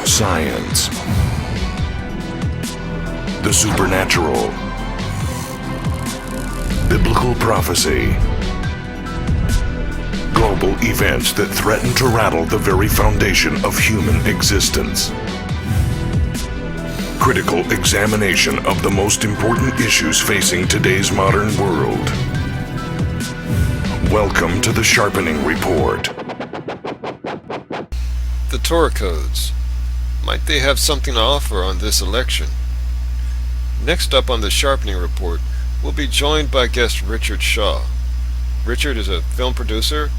Science, the supernatural, biblical prophecy, global events that threaten to rattle the very foundation of human existence. Critical examination of the most important issues facing today's modern world. Welcome to the Sharpening Report. The Torah Codes. Might they have something to offer on this election? Next up on the Sharpening Report, we'll be joined by guest Richard Shaw. Richard is a film producer,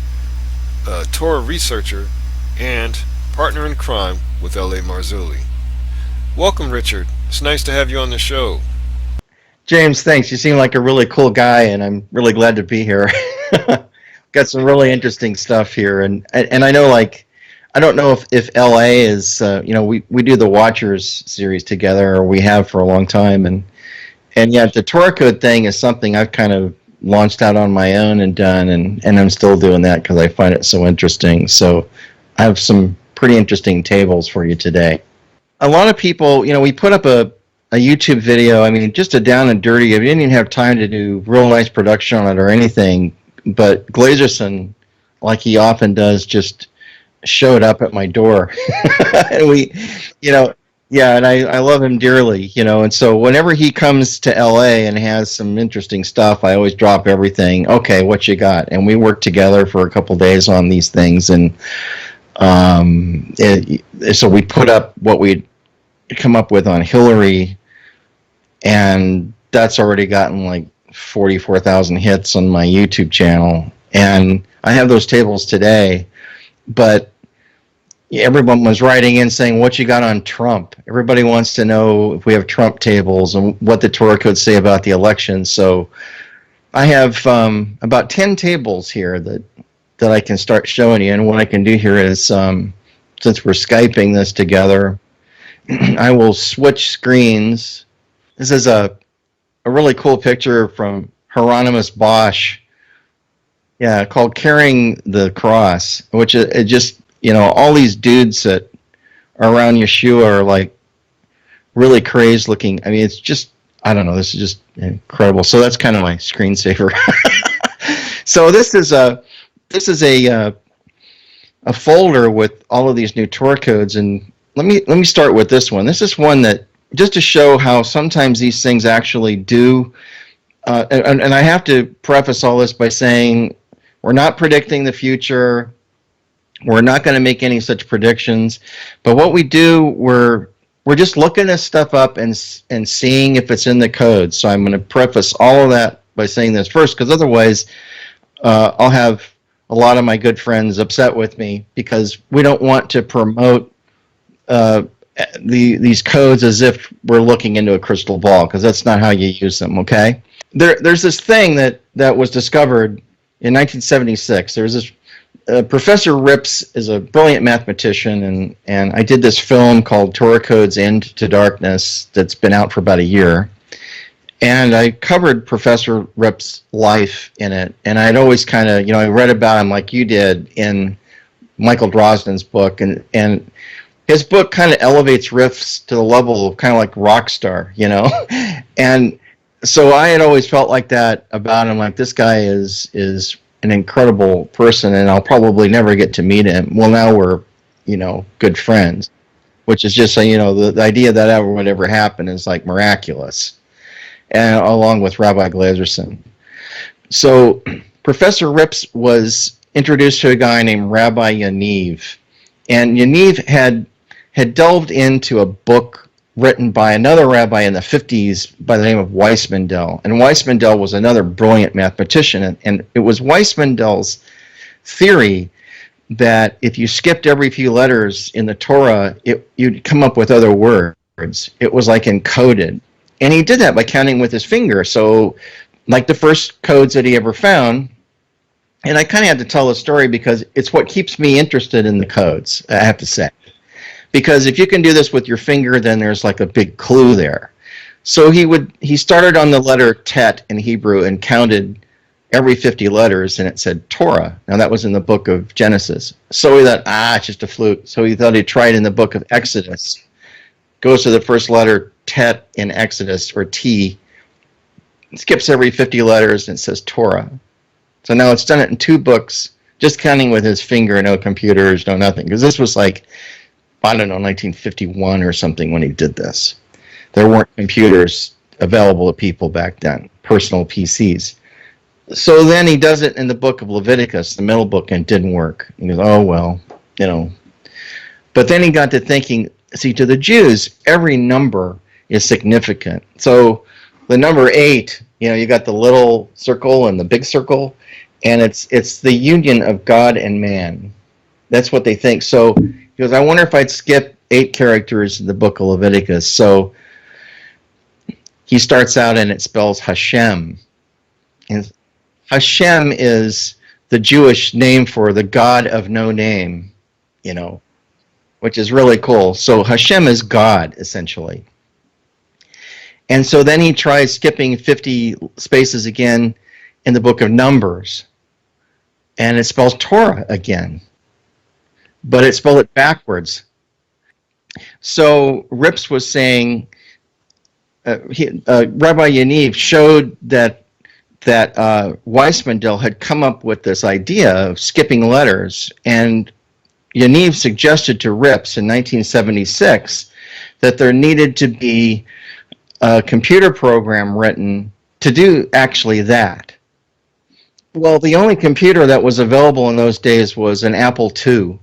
a Torah researcher, and partner in crime with L.A. Marzulli. Welcome, Richard. It's nice to have you on the show. James, thanks. You seem like a really cool guy, and I'm really glad to be here. Got some really interesting stuff here, and I know, like, I don't know if LA is, we do the Watchers series together, or we have for a long time, and yeah, the Torah Code thing is something I've kind of launched out on my own and done, and I'm still doing that because I find it so interesting. So I have some pretty interesting tables for you today. A lot of people, we put up a YouTube video, just a down and dirty. We didn't even have time to do real nice production on it or anything, but Glazerson, like he often does, just showed up at my door. And and I love him dearly, and so whenever he comes to LA and has some interesting stuff, I always drop everything. Okay, what you got? And we work together for a couple days on these things, and so we put up what we'd come up with on Hillary, and that's already gotten like 44,000 hits on my YouTube channel, and I have those tables today. But everyone was writing in saying, what you got on Trump? Everybody wants to know if we have Trump tables and what the Torah Codes say about the election. So I have about 10 tables here that I can start showing you. And what I can do here is, since we're Skyping this together, I will switch screens. This is a really cool picture from Hieronymus Bosch. Yeah, called Carrying the Cross, which it just, all these dudes that are around Yeshua are like really crazed looking. It's just, I don't know, this is just incredible. So that's kind of my screensaver. So this is a folder with all of these new Torah codes, and let me start with this one. This is one that, just to show how sometimes these things actually do, and I have to preface all this by saying, we're not predicting the future. We're not going to make any such predictions. But what we do, we're just looking this stuff up and seeing if it's in the code. So I'm going to preface all of that by saying this first, because otherwise I'll have a lot of my good friends upset with me, because we don't want to promote these codes as if we're looking into a crystal ball, because that's not how you use them, okay? There's this thing that was discovered in 1976. There was this Professor Rips is a brilliant mathematician, and I did this film called Torah Codes End to Darkness that's been out for about a year. And I covered Professor Rips' life in it, and I'd always kind of, I read about him like you did in Michael Drosnin's book, and his book kind of elevates Rips to the level of kind of like rock star, and so I had always felt like that about him, like this guy is an incredible person, and I'll probably never get to meet him. Well, now we're, good friends, which is just, the idea that ever would ever happen is like miraculous, and along with Rabbi Glazerson. So Professor Rips was introduced to a guy named Rabbi Yaniv, and Yaniv had delved into a book written by another rabbi in the 50s by the name of Weissmandel. And Weissmandel was another brilliant mathematician. And it was Weissmandel's theory that if you skipped every few letters in the Torah, you'd come up with other words. It was like encoded. And he did that by counting with his finger. So like the first codes that he ever found, and I kind of had to tell the story because it's what keeps me interested in the codes, I have to say. Because if you can do this with your finger, then there's like a big clue there. So he started on the letter Tet in Hebrew and counted every 50 letters, and it said Torah. Now, that was in the book of Genesis. So he thought, it's just a fluke. So he thought he'd try it in the book of Exodus. Goes to the first letter, Tet, in Exodus, or T. Skips every 50 letters, and it says Torah. So now it's done it in 2 books, just counting with his finger, no computers, no nothing. Because this was like, I don't know, 1951 or something when he did this. There weren't computers available to people back then, personal PCs. So then he does it in the book of Leviticus, the middle book, and it didn't work. He goes, oh, well, But then he got to thinking, see, to the Jews, every number is significant. So the number 8, you got the little circle and the big circle, and it's the union of God and man. That's what they think. So he goes, I wonder if I'd skip 8 characters in the book of Leviticus. So he starts out and it spells Hashem. And Hashem is the Jewish name for the God of no name, which is really cool. So Hashem is God, essentially. And so then he tries skipping 50 spaces again in the book of Numbers. And it spells Torah again. But it spelled it backwards. So Rips was saying, Rabbi Yaniv showed that Weissmandel had come up with this idea of skipping letters, and Yaniv suggested to Rips in 1976 that there needed to be a computer program written to do actually that. Well, the only computer that was available in those days was an Apple II,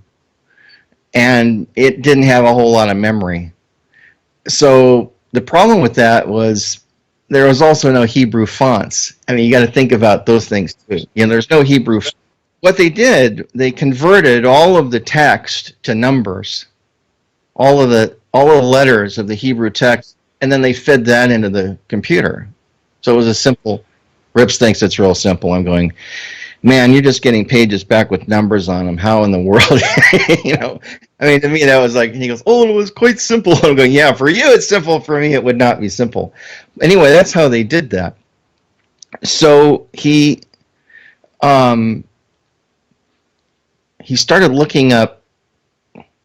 and it didn't have a whole lot of memory. So the problem with that was there was also no Hebrew fonts. I mean, you got to think about those things too. There's no Hebrew. What they did, they converted all of the text to numbers, all of the letters of the Hebrew text, and then they fed that into the computer. So it was a simple. Rips thinks it's real simple. I'm going, man, you're just getting pages back with numbers on them. How in the world, I mean, to me that was like. And he goes, oh, it was quite simple. I'm going, yeah, for you it's simple. For me, it would not be simple. Anyway, that's how they did that. So he started looking up,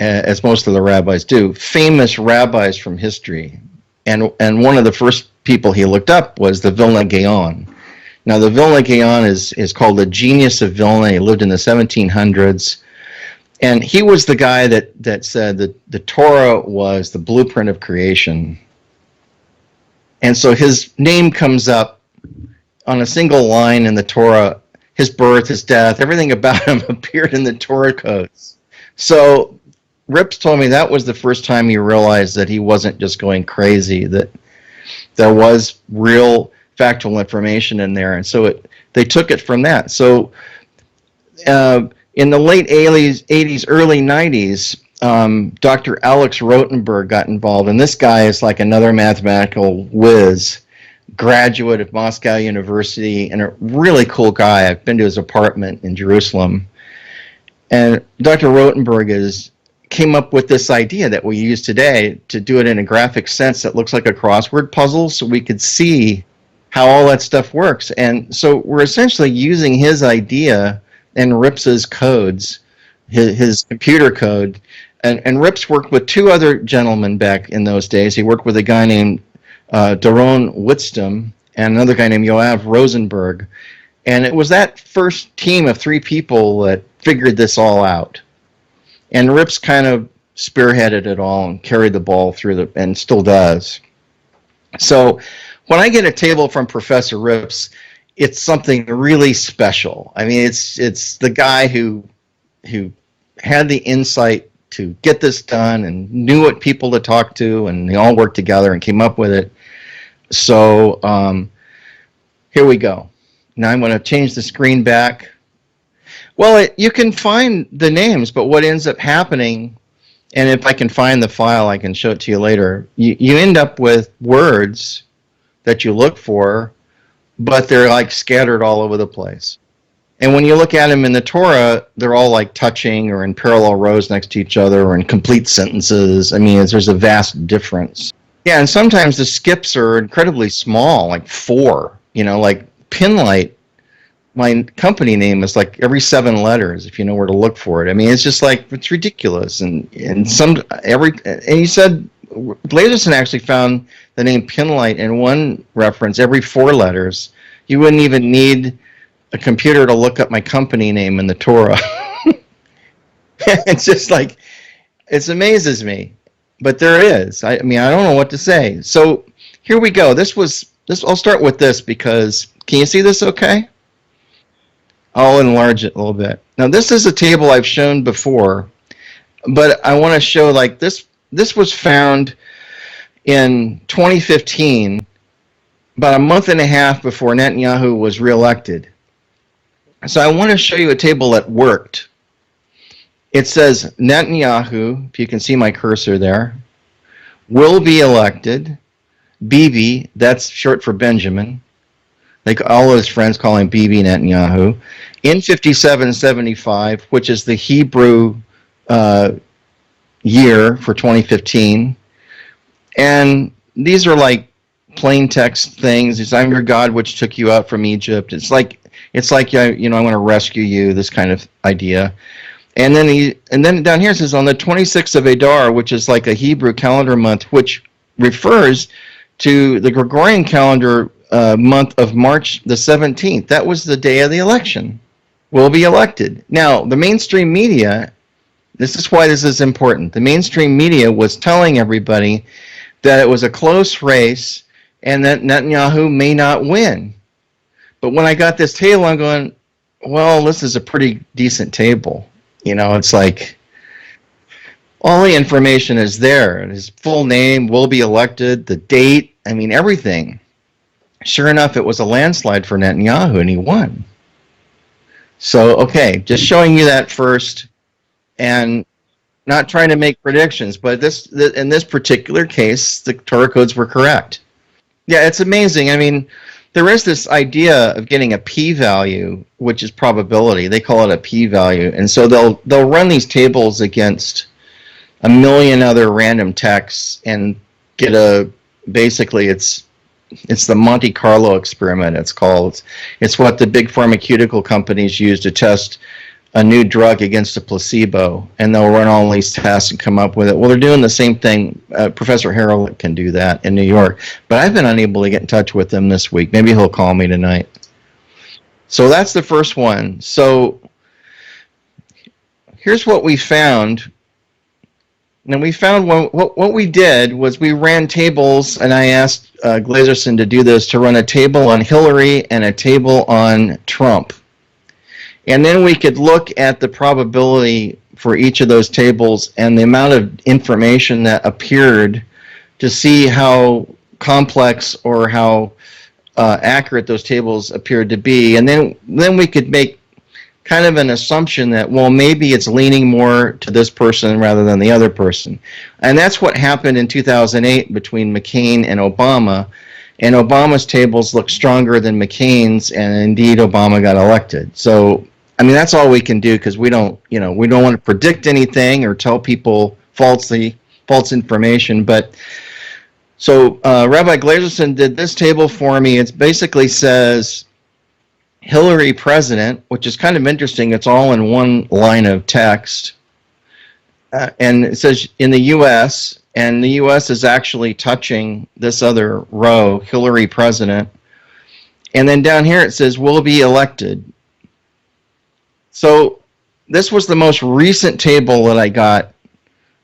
as most of the rabbis do, famous rabbis from history, and one of the first people he looked up was the Vilna Gaon. Now, the Vilna Gaon is called the Genius of Vilna. He lived in the 1700s. And he was the guy that said that the Torah was the blueprint of creation. And so his name comes up on a single line in the Torah. His birth, his death, everything about him appeared in the Torah Codes. So Rips told me that was the first time he realized that he wasn't just going crazy, that there was real factual information in there, and so they took it from that. So in the late 80s, early 90s, Dr. Alex Rotenberg got involved, and this guy is like another mathematical whiz, graduate of Moscow University, and a really cool guy. I've been to his apartment in Jerusalem, and Dr. Rotenberg came up with this idea that we use today to do it in a graphic sense that looks like a crossword puzzle, so we could see how all that stuff works. And so we're essentially using his idea and Rips's codes, his computer code. And Rips worked with 2 other gentlemen back in those days. He worked with a guy named Doron Whitstam and another guy named Yoav Rosenberg. And it was that first team of 3 people that figured this all out. And Rips kind of spearheaded it all and carried the ball through and still does. So when I get a table from Professor Rips, it's something really special. I mean, it's the guy who had the insight to get this done and knew what people to talk to, and they all worked together and came up with it. So here we go. Now I'm going to change the screen back. Well, you can find the names, but what ends up happening, and if I can find the file, I can show it to you later, you end up with words that you look for, but they're like scattered all over the place. And when you look at them in the Torah, they're all like touching or in parallel rows next to each other or in complete sentences. I mean, there's a vast difference. Yeah, and sometimes the skips are incredibly small, like 4, like Pinlight my company name is like every 7 letters if you know where to look for it. I mean, it's just like, it's ridiculous. And he said Glazerson actually found the name Pinlight in one reference every 4 letters. You wouldn't even need a computer to look up my company name in the Torah. It's just like, it amazes me. But there is. I mean, I don't know what to say. So here we go. I'll start with this because, can you see this okay? I'll enlarge it a little bit. Now, this is a table I've shown before, but I want to show, like, this was found in 2015, about a month and a half before Netanyahu was reelected. So I want to show you a table that worked. It says Netanyahu, if you can see my cursor there, will be elected. Bibi, that's short for Benjamin. Like all his friends call him Bibi Netanyahu. In 5775, which is the Hebrew year for 2015. And these are like plain text things. It's, I'm your God which took you out from Egypt. It's like I want to rescue you, this kind of idea. And then down here it says on the 26th of Adar, which is like a Hebrew calendar month, which refers to the Gregorian calendar month of March the 17th. That was the day of the election. Will be elected. Now, the mainstream media, this is why this is important. The mainstream media was telling everybody that it was a close race and that Netanyahu may not win. But when I got this table, I'm going, well, this is a pretty decent table. You know, it's like all the information is there. His full name, will be elected, the date, I mean, everything. Sure enough, it was a landslide for Netanyahu, and he won. So, okay, just showing you that first, and not trying to make predictions, but in this particular case, the Torah codes were correct. Yeah, it's amazing. I mean, there is this idea of getting a p-value, which is probability. They call it a p-value, and so they'll run these tables against a million other random texts and get basically it's the Monte Carlo experiment, it's called. It's what the big pharmaceutical companies use to test a new drug against a placebo, and they'll run all these tests and come up with it. Well, they're doing the same thing. Professor Harold can do that in New York, but I've been unable to get in touch with him this week. Maybe he'll call me tonight. So that's the first one. So here's what we found. And we found what we did was we ran tables, and I asked Glazerson to do this, to run a table on Hillary and a table on Trump. And then we could look at the probability for each of those tables and the amount of information that appeared to see how complex or how accurate those tables appeared to be. And then we could make kind of an assumption that, well, maybe it's leaning more to this person rather than the other person. And that's what happened in 2008 between McCain and Obama. And Obama's tables looked stronger than McCain's, and indeed Obama got elected. So, I mean, that's all we can do, because we don't want to predict anything or tell people false information. But so Rabbi Glazerson did this table for me. It basically says Hillary president, which is kind of interesting. It's all in one line of text. And it says in the U.S., and the U.S. is actually touching this other row, Hillary president. And then down here it says will be elected. So this was the most recent table that I got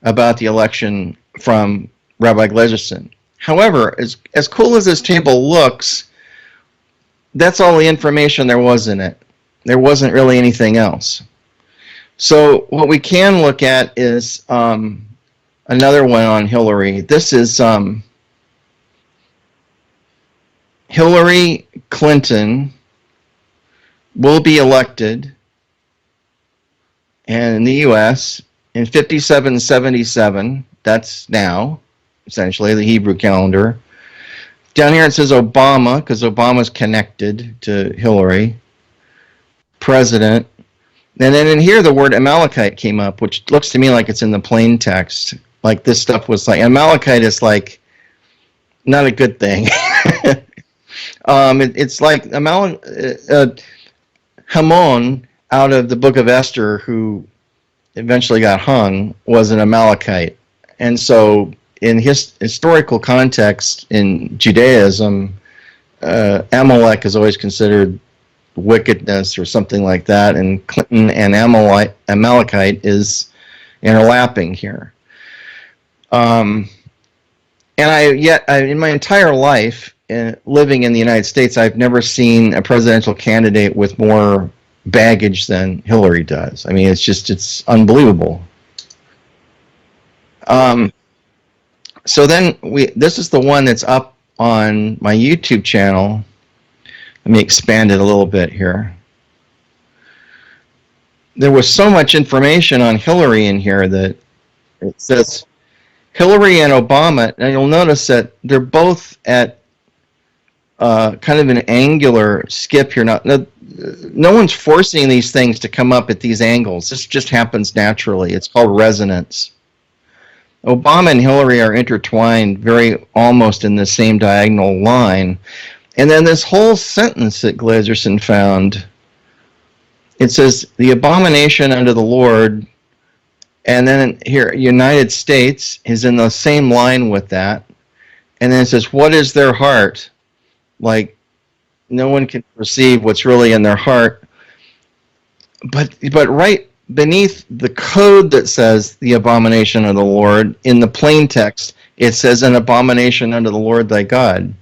about the election from Rabbi Glazerson. However, as cool as this table looks, that's all the information there was in it. There wasn't really anything else. So what we can look at is another one on Hillary. This is Hillary Clinton will be elected in the U.S. in 5777. That's now, essentially, the Hebrew calendar. Down here it says Obama, because Obama's connected to Hillary. President. And then in here the word Amalekite came up, which looks to me like it's in the plain text. Like this stuff was like, Amalekite is like not a good thing. It's like Haman, out of the book of Esther, who eventually got hung, was an Amalekite. And so in his historical context in Judaism, Amalek is always considered wickedness or something like that, and Clinton and Amalekite is interlapping here. And in my entire life, living in the United States, I've never seen a presidential candidate with more baggage than Hillary does. I mean, it's unbelievable. So then this is the one that's up on my YouTube channel. Let me expand it a little bit here. There was so much information on Hillary in here that it says Hillary and Obama, and you'll notice that they're both at kind of an angular skip here. No one's forcing these things to come up at these angles. This just happens naturally. It's called resonance. Obama and Hillary are intertwined very almost in the same diagonal line. And then this whole sentence that Glazerson found, it says, the abomination unto the Lord, and then here, United States is in the same line with that. And then it says, what is their heart? Like, no one can perceive what's really in their heart. But right beneath the code that says the abomination of the Lord, in the plain text, it says an abomination unto the Lord thy God.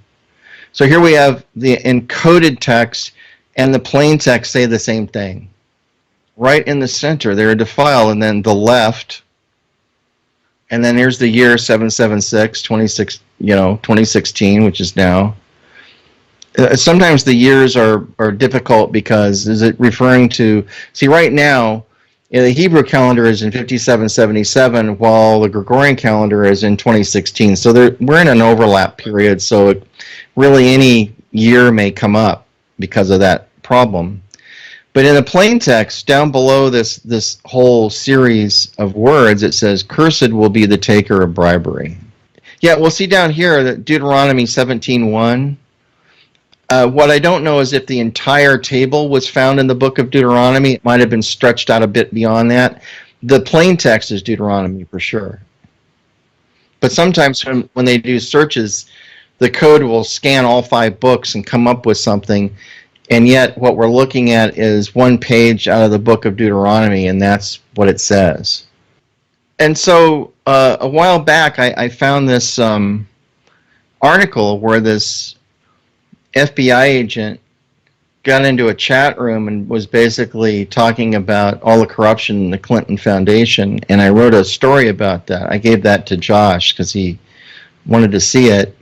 So here we have the encoded text and the plain text say the same thing. Right in the center, they're defiled, and then the left, and then here's the year 776, 2016, which is now. Sometimes the years are difficult because is it referring to, see right now, the Hebrew calendar is in 5777 while the Gregorian calendar is in 2016. So we're in an overlap period, so really any year may come up because of that problem. But in the plain text, down below this whole series of words, it says, cursed will be the taker of bribery. Yeah, we'll see down here that Deuteronomy 17:1. What I don't know is if the entire table was found in the book of Deuteronomy. It might have been stretched out a bit beyond that. The plain text is Deuteronomy for sure. But sometimes when they do searches, the code will scan all 5 books and come up with something. And yet what we're looking at is one page out of the book of Deuteronomy, and that's what it says. And so a while back, I found this article where this FBI agent got into a chat room and was basically talking about all the corruption in the Clinton Foundation, and I wrote a story about that. I gave that to Josh because he wanted to see it,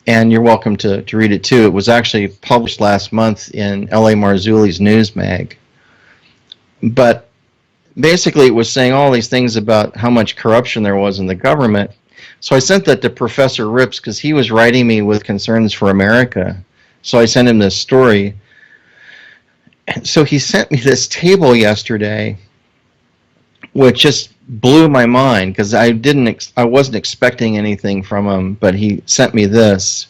and you're welcome to read it too. It was actually published last month in L.A. Marzulli's News Mag. But basically it was saying all these things about how much corruption there was in the government. So I sent that to Professor Rips because he was writing me with concerns for America. So I sent him this story. And so he sent me this table yesterday, which just blew my mind because I wasn't expecting anything from him, but he sent me this.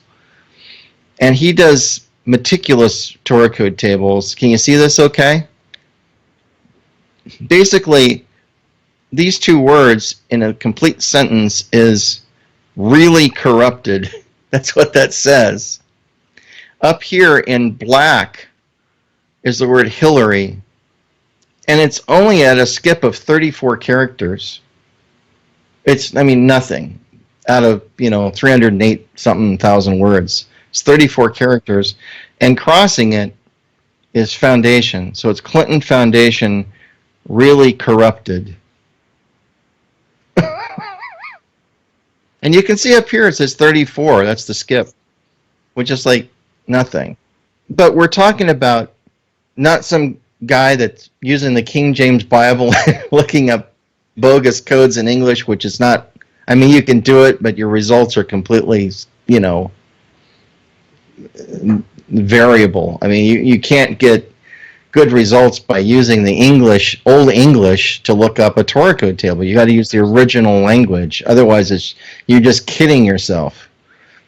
And he does meticulous Torah code tables. Can you see this okay? Basically, these 2 words in a complete sentence is really corrupted. That's what that says. Up here in black is the word Hillary, and it's only at a skip of 34 characters. It's, nothing out of, 308 something thousand words. It's 34 characters, and crossing it is foundation. So it's Clinton Foundation really corrupted. And you can see up here it says 34. That's the skip, which is like nothing. But we're talking about not some guy that's using the King James Bible looking up bogus codes in English, which is not, you can do it, but your results are completely, variable. You can't get good results by using the Old English to look up a Torah code table. You got to use the original language. Otherwise, you're just kidding yourself.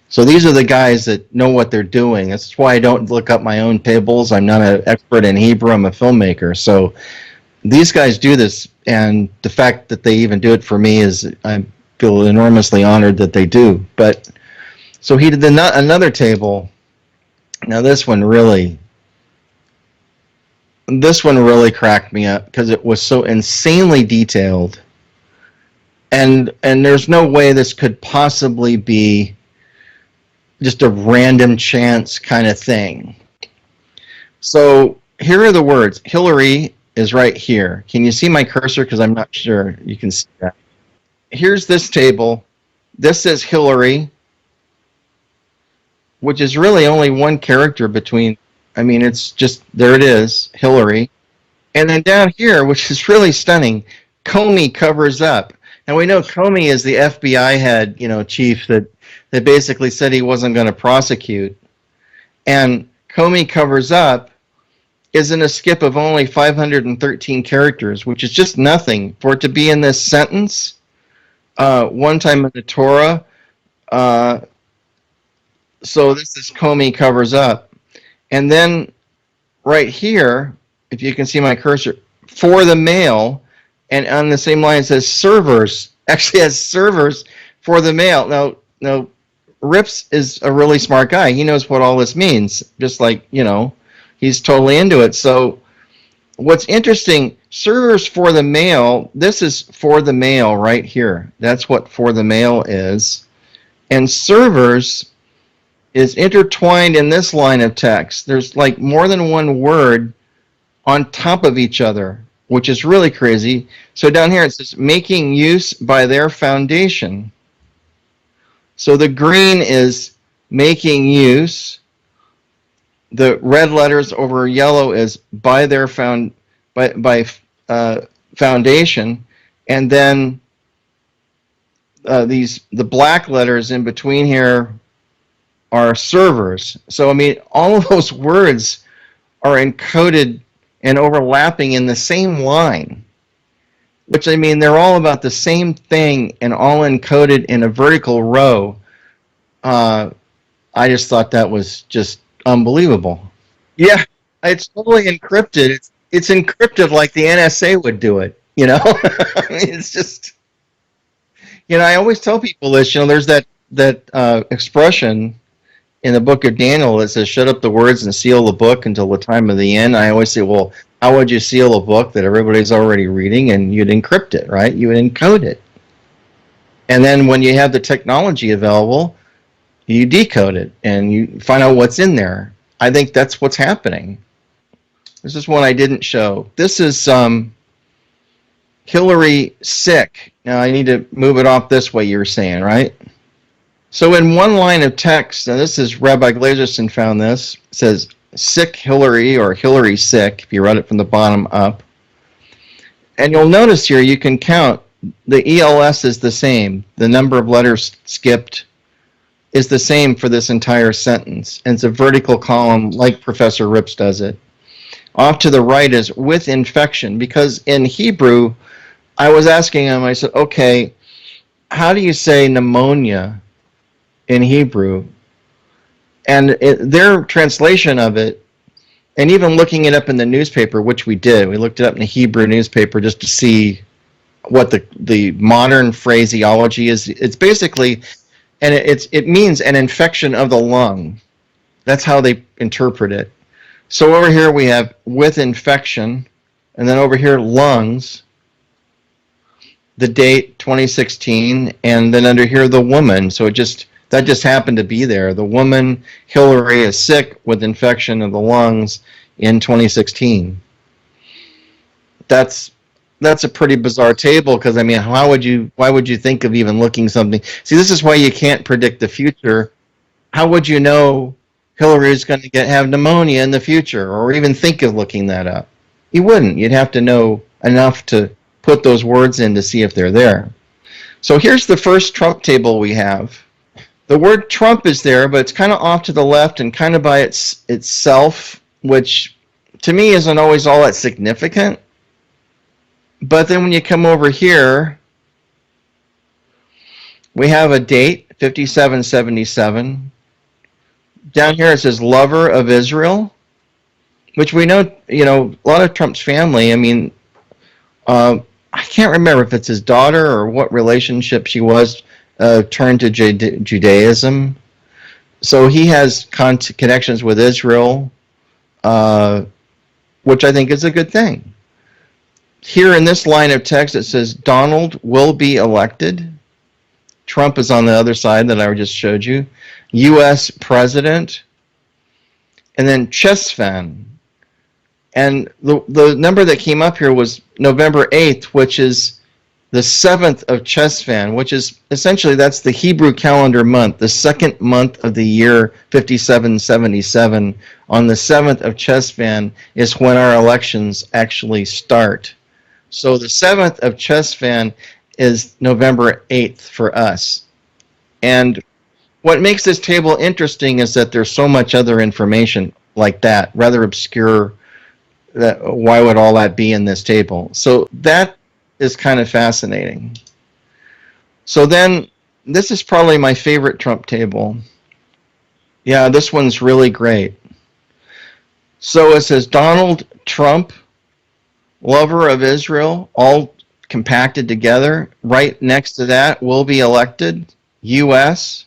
So these are the guys that know what they're doing. That's why I don't look up my own tables. I'm not an expert in Hebrew. I'm a filmmaker. So these guys do this, and the fact that they even do it for me is, I feel enormously honored that they do. But so he did another table. Now this one really cracked me up because it was so insanely detailed, and there's no way this could possibly be just a random chance kind of thing. So here are the words. Hillary is right here. Can you see my cursor? Because I'm not sure you can see that. Here's this table. This is Hillary, which is really only one character between. I mean, it's just, there it is, Hillary. And then down here, which is really stunning, Comey covers up. And we know Comey is the FBI head, chief that basically said he wasn't going to prosecute. And Comey covers up is in a skip of only 513 characters, which is just nothing. For it to be in this sentence, one time in the Torah, so this is Comey covers up. And then right here, if you can see my cursor, for the male, and on the same line it says servers, actually has servers for the male. Now, Rips is a really smart guy. He knows what all this means, just like, he's totally into it. So what's interesting, servers for the male, this is for the male right here. That's what for the male is. And servers is intertwined in this line of text. There's like more than one word on top of each other, which is really crazy. So down here it says making use by their foundation. So the green is making use. The red letters over yellow is by their foundation, and then the black letters in between here are servers. So I mean, all of those words are encoded and overlapping in the same line, which, I mean, they're all about the same thing and all encoded in a vertical row. I just thought that was just unbelievable. Yeah, it's totally encrypted. It's encrypted like the NSA would do it, I mean, it's just, I always tell people this, there's that expression in the book of Daniel that says, shut up the words and seal the book until the time of the end. I always say, well, how would you seal a book that everybody's already reading? And you'd encrypt it, right? You would encode it. And then when you have the technology available, you decode it and you find out what's in there. I think that's what's happening. This is one I didn't show. This is Hillary sick. Now I need to move it off this way, you were saying, right? So in one line of text, and this is Rabbi Glazerson found this, it says sick Hillary or Hillary sick, if you read it from the bottom up. And you'll notice here you can count the ELS is the same. The number of letters skipped is the same for this entire sentence. And it's a vertical column like Professor Rips does it. Off to the right is with infection, because in Hebrew, I was asking him, I said, okay, how do you say pneumonia in Hebrew? And their translation of it, and even looking it up in the newspaper, which we did, we looked it up in the Hebrew newspaper just to see what the modern phraseology is. It's basically, and it means an infection of the lung. That's how they interpret it. So over here we have with infection, and then over here lungs, the date 2016, and then under here the woman. So that just happened to be there. The woman, Hillary, is sick with infection of the lungs in 2016. That's a pretty bizarre table, because I mean, why would you think of even looking something? See, this is why you can't predict the future. How would you know Hillary is going to have pneumonia in the future, or even think of looking that up? You wouldn't. You'd have to know enough to put those words in to see if they're there. So here's the first Trump table we have. The word Trump is there, but it's kind of off to the left and kind of by itself, which to me isn't always all that significant. But then when you come over here, we have a date, 5777. Down here it says lover of Israel, which we know, a lot of Trump's family, I can't remember if it's his daughter or what relationship she was, turned to Judaism. So he has connections with Israel, which I think is a good thing. Here in this line of text it says Donald will be elected. Trump is on the other side that I just showed you. U.S. President. And then Chesvan. And the number that came up here was November 8th, which is the 7th of Chesvan, which is essentially, that's the Hebrew calendar month, the second month of the year 5777. On the 7th of Chesvan is when our elections actually start. So the 7th of Chesvan is November 8th for us. And what makes this table interesting is that there's so much other information like that, rather obscure. Why would all that be in this table? So that is kind of fascinating. So then, this is probably my favorite Trump table. Yeah, this one's really great. So it says Donald Trump, lover of Israel, all compacted together. Right next to that, will be elected, U.S.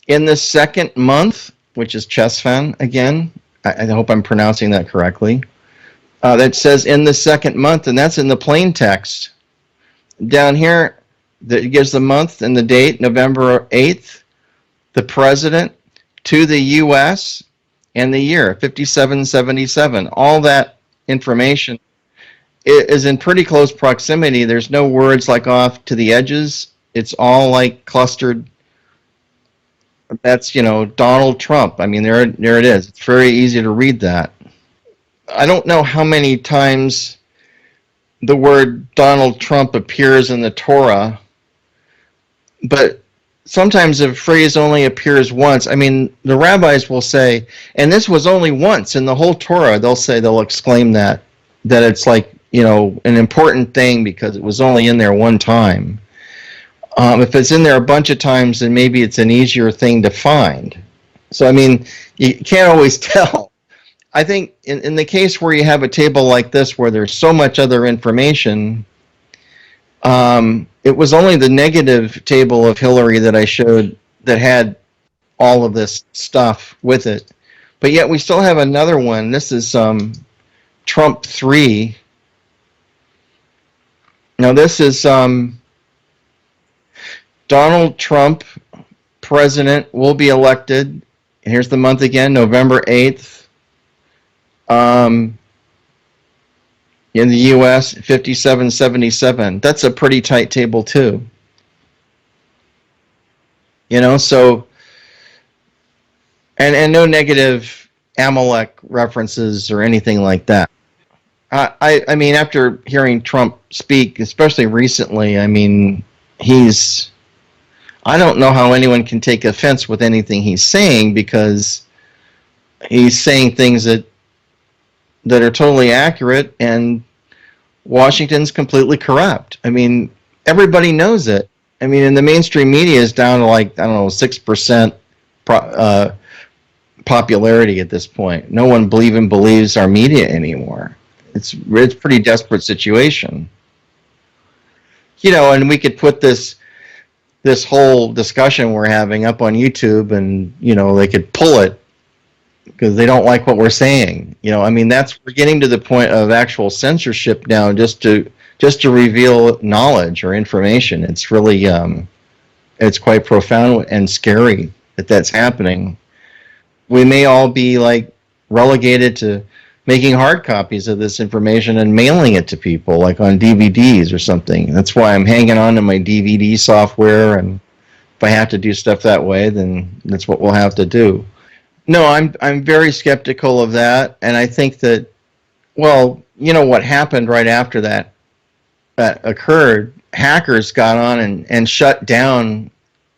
In the second month, which is Chesvan again. I hope I'm pronouncing that correctly. That says in the second month, and that's in the plain text. Down here, that gives the month and the date, November 8th, the president, to the U.S., and the year, 5777. All that information is in pretty close proximity. There's no words like off to the edges. It's all like clustered. That's, Donald Trump. There it is. It's very easy to read that. I don't know how many times the word Donald Trump appears in the Torah, but sometimes the phrase only appears once. The rabbis will say, and this was only once in the whole Torah, they'll exclaim that it's like, an important thing because it was only in there one time. If it's in there a bunch of times, then maybe it's an easier thing to find. So, you can't always tell. I think in the case where you have a table like this where there's so much other information, it was only the negative table of Hillary that I showed that had all of this stuff with it. But yet we still have another one. This is Trump 3. Now this is Donald Trump, president, will be elected. Here's the month again, November 8th. In the U.S., 5777. That's a pretty tight table too. So, and no negative Amalek references or anything like that. After hearing Trump speak, especially recently, I don't know how anyone can take offense with anything he's saying, because he's saying things that are totally accurate, and Washington's completely corrupt. Everybody knows it. In the mainstream media is down to 6% popularity at this point. No one even believes our media anymore. It's a pretty desperate situation. And we could put this whole discussion we're having up on YouTube, and they could pull it because they don't like what we're saying. We're getting to the point of actual censorship now, just to reveal knowledge or information. It's really it's quite profound and scary that that's happening. We may all be relegated to making hard copies of this information and mailing it to people, like on DVDs or something. That's why I'm hanging on to my DVD software, and if I have to do stuff that way, then that's what we'll have to do. No, I'm very skeptical of that, and I think that, what happened right after that occurred, hackers got on and shut down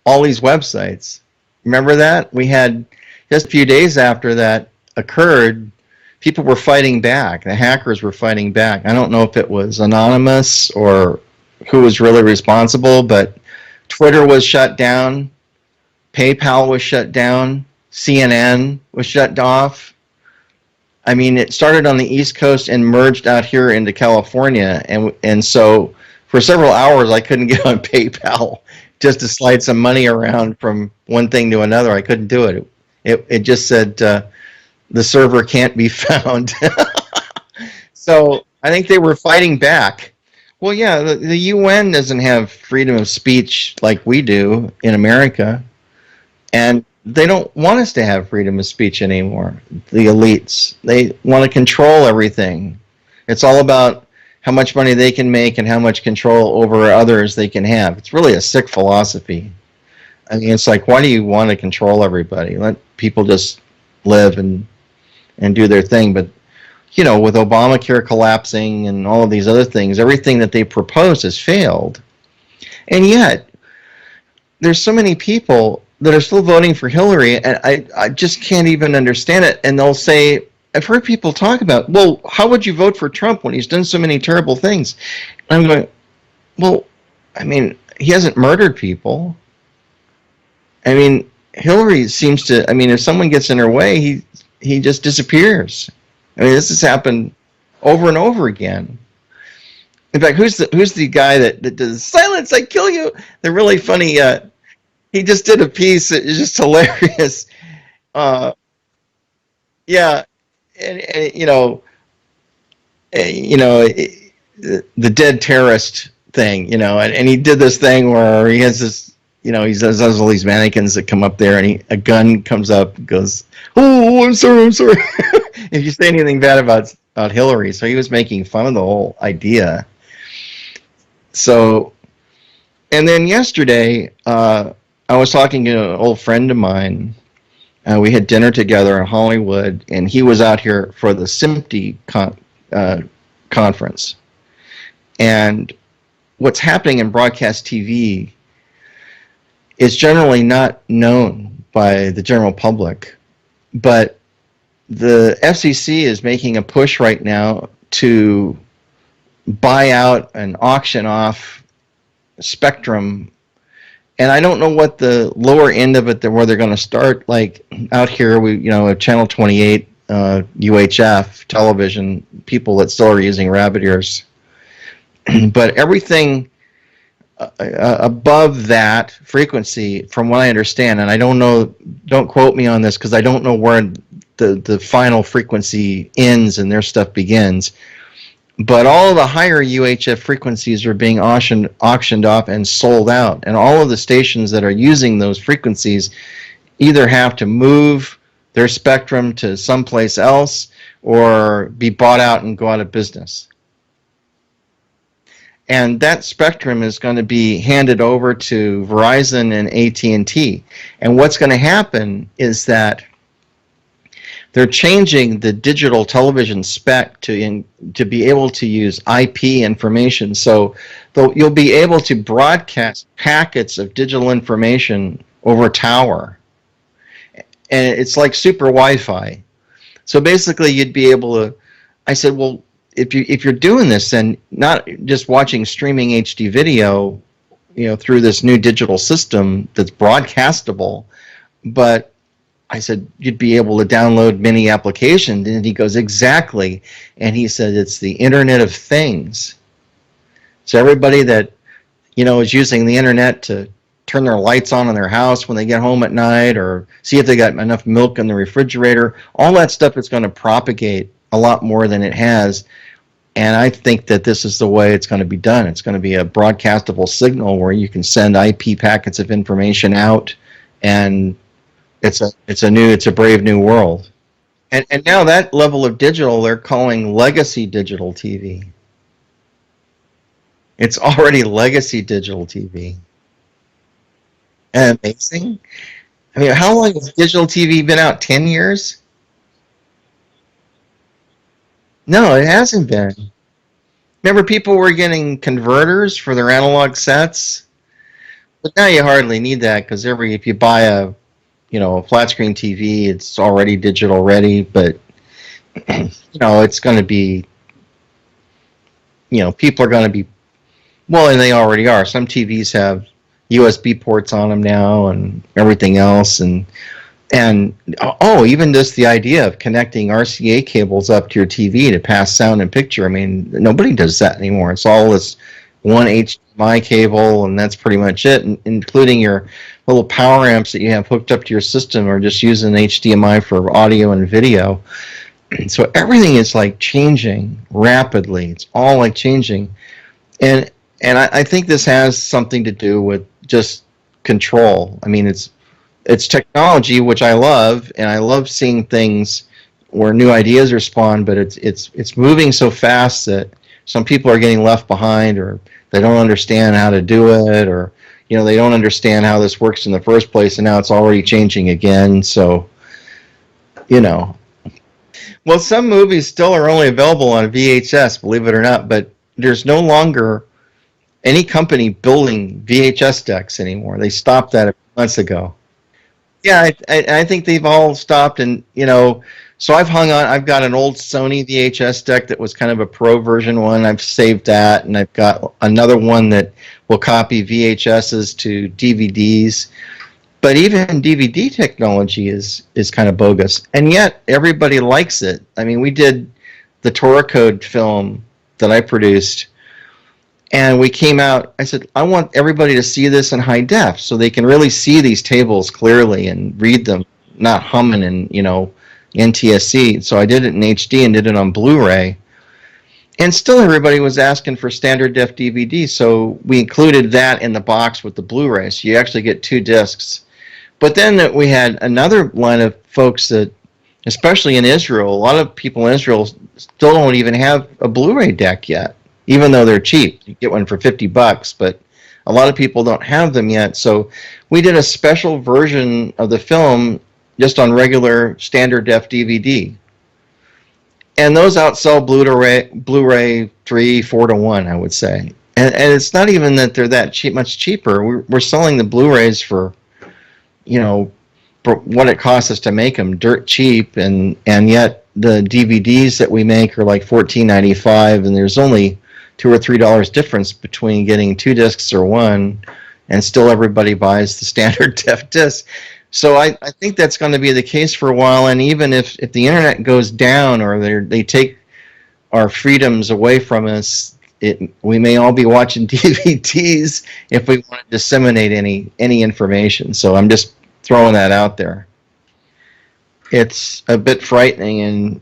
all these websites. Remember that? We had, just a few days after that occurred, people were fighting back. The hackers were fighting back. I don't know if it was anonymous or who was really responsible, but Twitter was shut down. PayPal was shut down. CNN was shut off. I mean, it started on the East Coast and merged out here into California, and so for several hours I couldn't get on PayPal just to slide some money around from one thing to another. I couldn't do it. It just said the server can't be found. So I think they were fighting back. Well, yeah, the UN doesn't have freedom of speech like we do in America, and they don't want us to have freedom of speech anymore. The elites, they want to control everything. It's all about how much money they can make and how much control over others they can have. It's really a sick philosophy. I mean, it's like, why do you want to control everybody? Let people just live and do their thing. But, you know, with Obamacare collapsing and all of these other things, everything that they proposed has failed. And yet, there's so many people that are still voting for Hillary, and I just can't even understand it. And they'll say, I've heard people talk about, well, how would you vote for Trump when he's done so many terrible things? And I'm going, well, I mean, he hasn't murdered people. I mean, Hillary seems to, I mean, if someone gets in her way, he just disappears. I mean, this has happened over and over again. In fact, who's the guy that does silence, I kill you? The really funny, he just did a piece that is just hilarious. Yeah, and the dead terrorist thing, and he did this thing where he has this, he has all these mannequins that come up there, and a gun comes up and goes, oh, I'm sorry. If you say anything bad about Hillary, so he was making fun of the whole idea. So, and then yesterday, I was talking to an old friend of mine. We had dinner together in Hollywood, and he was out here for the SMPTE conference. And what's happening in broadcast TV is generally not known by the general public, but the FCC is making a push right now to buy out and auction off spectrum. And I don't know what the lower end of it, where they're going to start. Like out here, we have Channel 28, UHF television, people that still are using rabbit ears. But everything above that frequency, from what I understand, and I don't know, don't quote me on this because I don't know where the final frequency ends and their stuff begins. But all of the higher UHF frequencies are being auctioned off and sold out. And all of the stations that are using those frequencies either have to move their spectrum to someplace else or be bought out and go out of business. And that spectrum is going to be handed over to Verizon and AT&T. And what's going to happen is that they're changing the digital television spec to be able to use IP information. So you'll be able to broadcast packets of digital information over a tower. And it's like super Wi-Fi. So basically you'd be able to, I said, well, if you're doing this, then not just watching streaming HD video, through this new digital system that's broadcastable, but I said, you'd be able to download many applications. And he goes, exactly. And he said, it's the Internet of Things. So everybody that, is using the internet to turn their lights on in their house when they get home at night, or see if they got enough milk in the refrigerator, all that stuff is going to propagate a lot more than it has. And I think that this is the way it's going to be done. It's going to be a broadcastable signal where you can send IP packets of information out, and it's a brave new world. And now that level of digital they're calling legacy digital TV. It's already legacy digital TV. And amazing. I mean, how long has digital TV been out? 10 years? No, it hasn't been. Remember, people were getting converters for their analog sets? But now you hardly need that, because if you buy a flat screen TV, it's already digital ready, but it's going to be, people are going to be, well, and they already are. Some TVs have USB ports on them now and everything else, and even just the idea of connecting RCA cables up to your TV to pass sound and picture. I mean, nobody does that anymore. It's all this one HDMI cable, and that's pretty much it, including your little power amps that you have hooked up to your system or just using HDMI for audio and video. So everything is like changing rapidly. It's all like changing. And I think this has something to do with just control. I mean, it's technology, which I love, and I love seeing things where new ideas are spawned, but it's moving so fast that some people are getting left behind, or they don't understand how to do it, or they don't understand how this works in the first place, and now it's already changing again. So, well, some movies still are only available on VHS, believe it or not, but there's no longer any company building VHS decks anymore. They stopped that a few months ago. Yeah, I think they've all stopped, and so I've hung on. I've got an old Sony VHS deck that was kind of a pro version one. I've saved that, and I've got another one that will copy VHSs to DVDs. But even DVD technology is kind of bogus, and yet everybody likes it. I mean, we did the Torah Code film that I produced, and we came out, I said, I want everybody to see this in high def so they can really see these tables clearly and read them, not humming in, NTSC. So I did it in HD and did it on Blu-ray. And still everybody was asking for standard def DVD, so we included that in the box with the Blu-ray. So you actually get 2 discs. But then we had another line of folks that, especially in Israel, a lot of people in Israel still don't even have a Blu-ray deck yet, even though they're cheap. You get one for $50, but a lot of people don't have them yet. So we did a special version of the film just on regular standard def DVD. And those outsell Blu-ray 3, 4 to 1, I would say. And it's not even that they're that cheap, much cheaper. We're selling the Blu-rays for what it costs us to make them, dirt cheap, and yet the DVDs that we make are like $14.95, and there's only $2 or $3 difference between getting 2 discs or 1, and still everybody buys the standard def disc. So I think that's going to be the case for a while, and even if the internet goes down or they take our freedoms away from us, we may all be watching DVDs if we want to disseminate any information. So I'm just throwing that out there. It's a bit frightening, and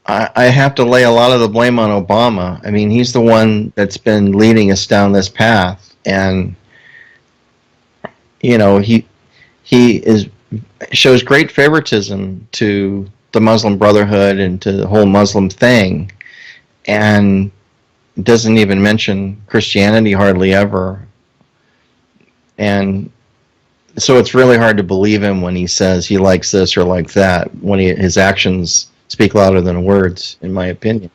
I have to lay a lot of the blame on Obama. I mean, he's the one that's been leading us down this path, and he shows great favoritism to the Muslim Brotherhood and to the whole Muslim thing, and doesn't even mention Christianity hardly ever. And so it's really hard to believe him when he says he likes this or like that, when his actions speak louder than words, in my opinion.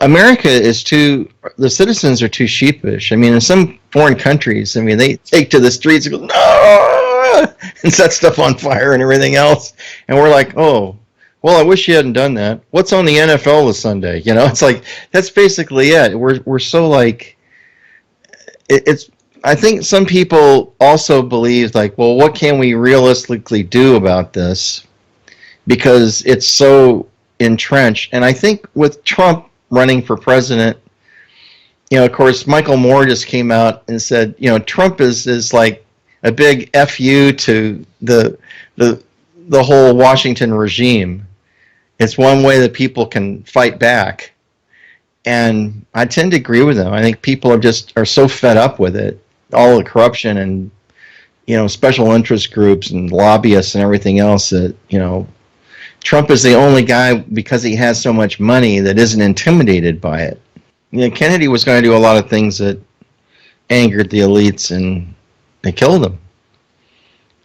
America the citizens are too sheepish. I mean, in some foreign countries, they take to the streets and go, no, and set stuff on fire and everything else. And we're like, oh, well, I wish you hadn't done that. What's on the NFL this Sunday? It's like, that's basically it. We're so like, it's, I think some people also believe, like, well, what can we realistically do about this? Because it's so entrenched. And I think with Trump running for president, of course, Michael Moore just came out and said, Trump is like a big FU to the whole Washington regime. It's one way that people can fight back. And I tend to agree with him. I think people are so fed up with it, all the corruption and, special interest groups and lobbyists and everything else, that, Trump is the only guy, because he has so much money, that isn't intimidated by it. Kennedy was going to do a lot of things that angered the elites, and they killed him.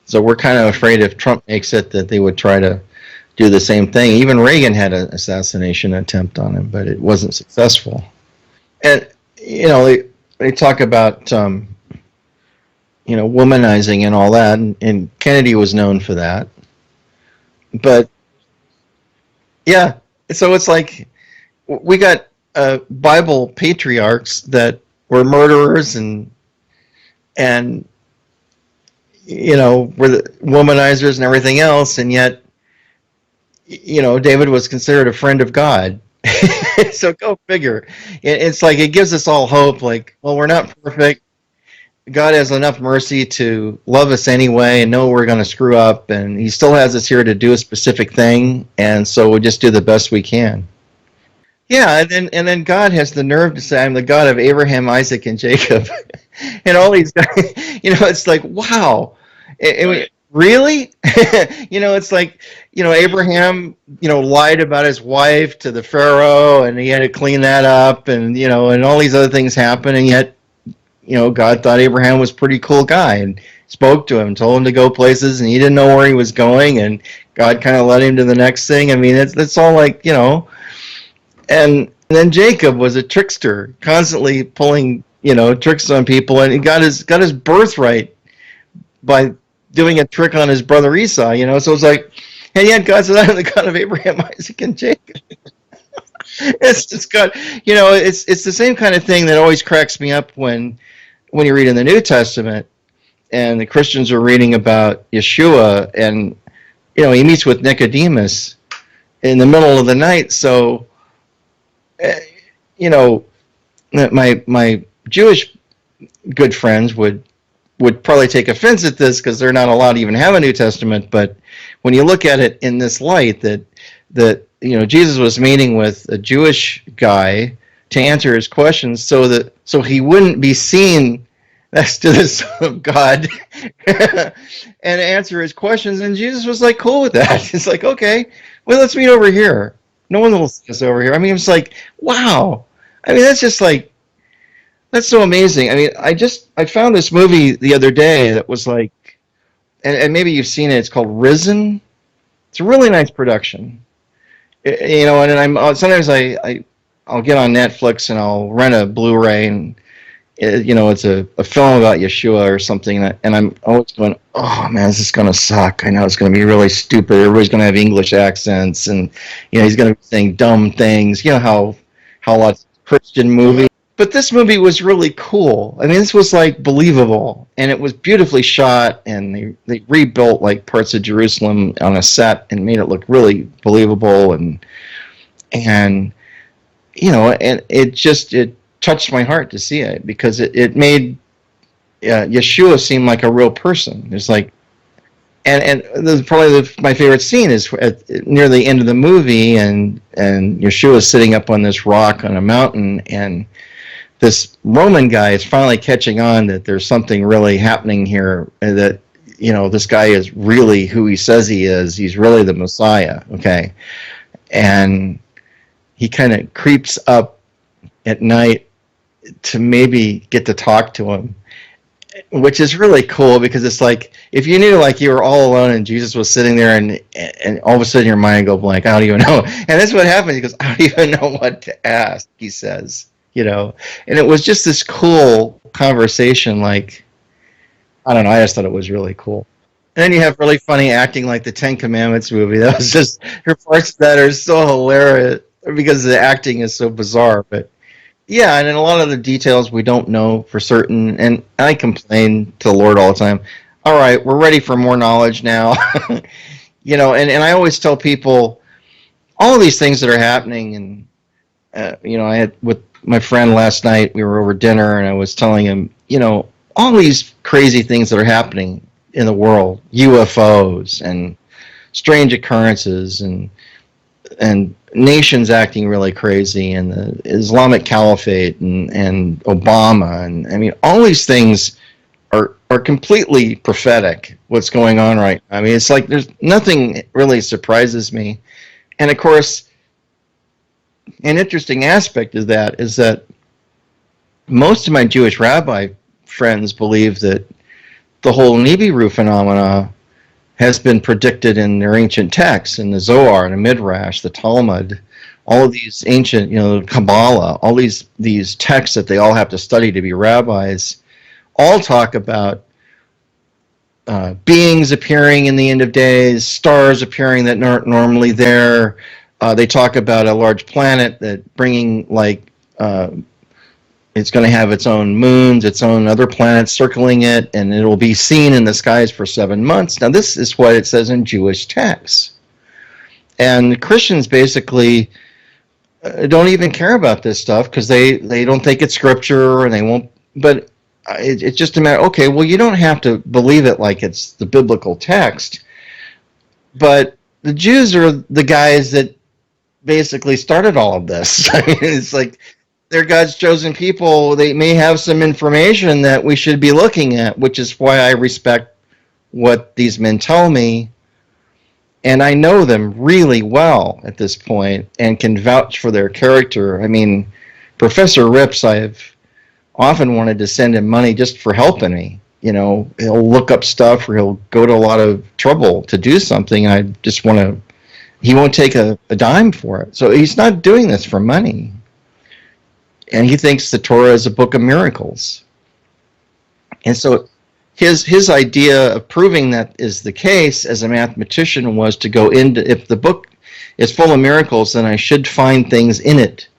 So we're kind of afraid if Trump makes it that they would try to do the same thing. Even Reagan had an assassination attempt on him, but it wasn't successful. And, they talk about, womanizing and all that, and Kennedy was known for that. But, yeah, so it's like we got Bible patriarchs that were murderers and and we're the womanizers and everything else, and yet David was considered a friend of God. So go figure. It's like it gives us all hope. Like, well, we're not perfect. God has enough mercy to love us anyway and know we're going to screw up, and he still has us here to do a specific thing, and so we just do the best we can. Yeah, and then God has the nerve to say, I'm the God of Abraham, Isaac, and Jacob. And all these guys, it's like, wow. Really? It's like, Abraham, lied about his wife to the Pharaoh, and he had to clean that up, and, and all these other things happen, and yet, God thought Abraham was a pretty cool guy and spoke to him, told him to go places, and he didn't know where he was going, and God kind of led him to the next thing. I mean, it's all like, and then Jacob was a trickster, constantly pulling, tricks on people, and he got his birthright by doing a trick on his brother Esau, So it's like, and yet God said, I'm the God of Abraham, Isaac, and Jacob. It's just God, it's the same kind of thing that always cracks me up when you read in the New Testament, and the Christians are reading about Yeshua, and he meets with Nicodemus in the middle of the night. So, my Jewish good friends would probably take offense at this because they're not allowed to even have a New Testament. But when you look at it in this light, that Jesus was meeting with a Jewish guy to answer his questions, so he wouldn't be seen next to the Son of God and answer his questions. And Jesus was like cool with that. It's like, okay, well, let's meet over here. No one will see us over here. I mean, it's like, wow. I mean, that's just like, that's so amazing. I mean, I found this movie the other day that was like, and maybe you've seen it. It's called Risen. It's a really nice production. And I'm sometimes I'll get on Netflix and I'll rent a Blu-ray, and it's a film about Yeshua or something, and I'm always going, oh man, this is going to suck. I know it's going to be really stupid. Everybody's going to have English accents, and he's going to be saying dumb things. How lots of Christian movies. But this movie was really cool. I mean, this was like believable, and it was beautifully shot, and they rebuilt like parts of Jerusalem on a set and made it look really believable, and it touched my heart to see it, because it made Yeshua seem like a real person. It's like, and probably my favorite scene is near the end of the movie, and Yeshua is sitting up on this rock on a mountain, and this Roman guy is finally catching on that there's something really happening here, and that this guy is really who he says he is. He's really the Messiah, okay? And he kind of creeps up at night to maybe get to talk to him, which is really cool, because it's like, if you knew like you were all alone and Jesus was sitting there, and all of a sudden your mind go blank, I don't even know. And that's what happens. He goes, I don't even know what to ask, he says, and it was just this cool conversation. Like, I don't know, I just thought it was really cool. And then you have really funny acting, like the Ten Commandments movie. That was just, her parts that are so hilarious because the acting is so bizarre. But yeah, and in a lot of the details we don't know for certain. And I complain to the Lord all the time. All right, we're ready for more knowledge now. And I always tell people all of these things that are happening. And, I had with my friend last night, we were over dinner, and I was telling him, all these crazy things that are happening in the world, UFOs and strange occurrences, and nations acting really crazy, and the Islamic Caliphate, and Obama, and I mean, all these things are completely prophetic. What's going on right now? I mean, it's like there's nothing really surprises me. And of course, an interesting aspect of that is that most of my Jewish rabbi friends believe that the whole Nibiru phenomena has been predicted in their ancient texts, in the Zohar, and the Midrash, the Talmud, all of these ancient, Kabbalah, all these texts that they all have to study to be rabbis, all talk about beings appearing in the end of days, stars appearing that aren't normally there. They talk about a large planet that bringing like it's going to have its own moons, its own other planets circling it, and it'll be seen in the skies for 7 months. Now, this is what it says in Jewish texts. And Christians basically don't even care about this stuff because they don't think it's scripture and they won't. But it's just a matter, okay, well, you don't have to believe it like it's the biblical text. But the Jews are the guys that basically started all of this. I mean, it's like they're God's chosen people. They may have some information that we should be looking at, which is why I respect what these men tell me. And I know them really well at this point and can vouch for their character. I mean, Professor Rips, I've often wanted to send him money just for helping me. You know, he'll look up stuff or he'll go to a lot of trouble to do something. I just want to, he won't take a dime for it. So he's not doing this for money. And he thinks the Torah is a book of miracles. And so his idea of proving that is the case as a mathematician was to go into, if the book is full of miracles, then I should find things in it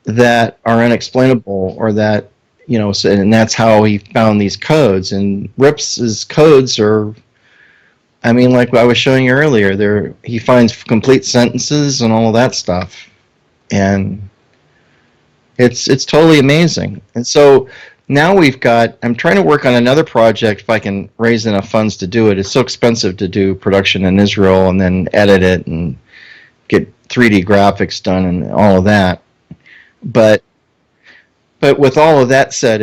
that are unexplainable or that, you know, so, and that's how he found these codes. And Rips's codes are, I mean, like I was showing you earlier, he finds complete sentences and all of that stuff. And it's totally amazing. And so now I'm trying to work on another project if I can raise enough funds to do it. It's so expensive to do production in Israel and then edit it and get 3D graphics done and all of that. But with all of that said,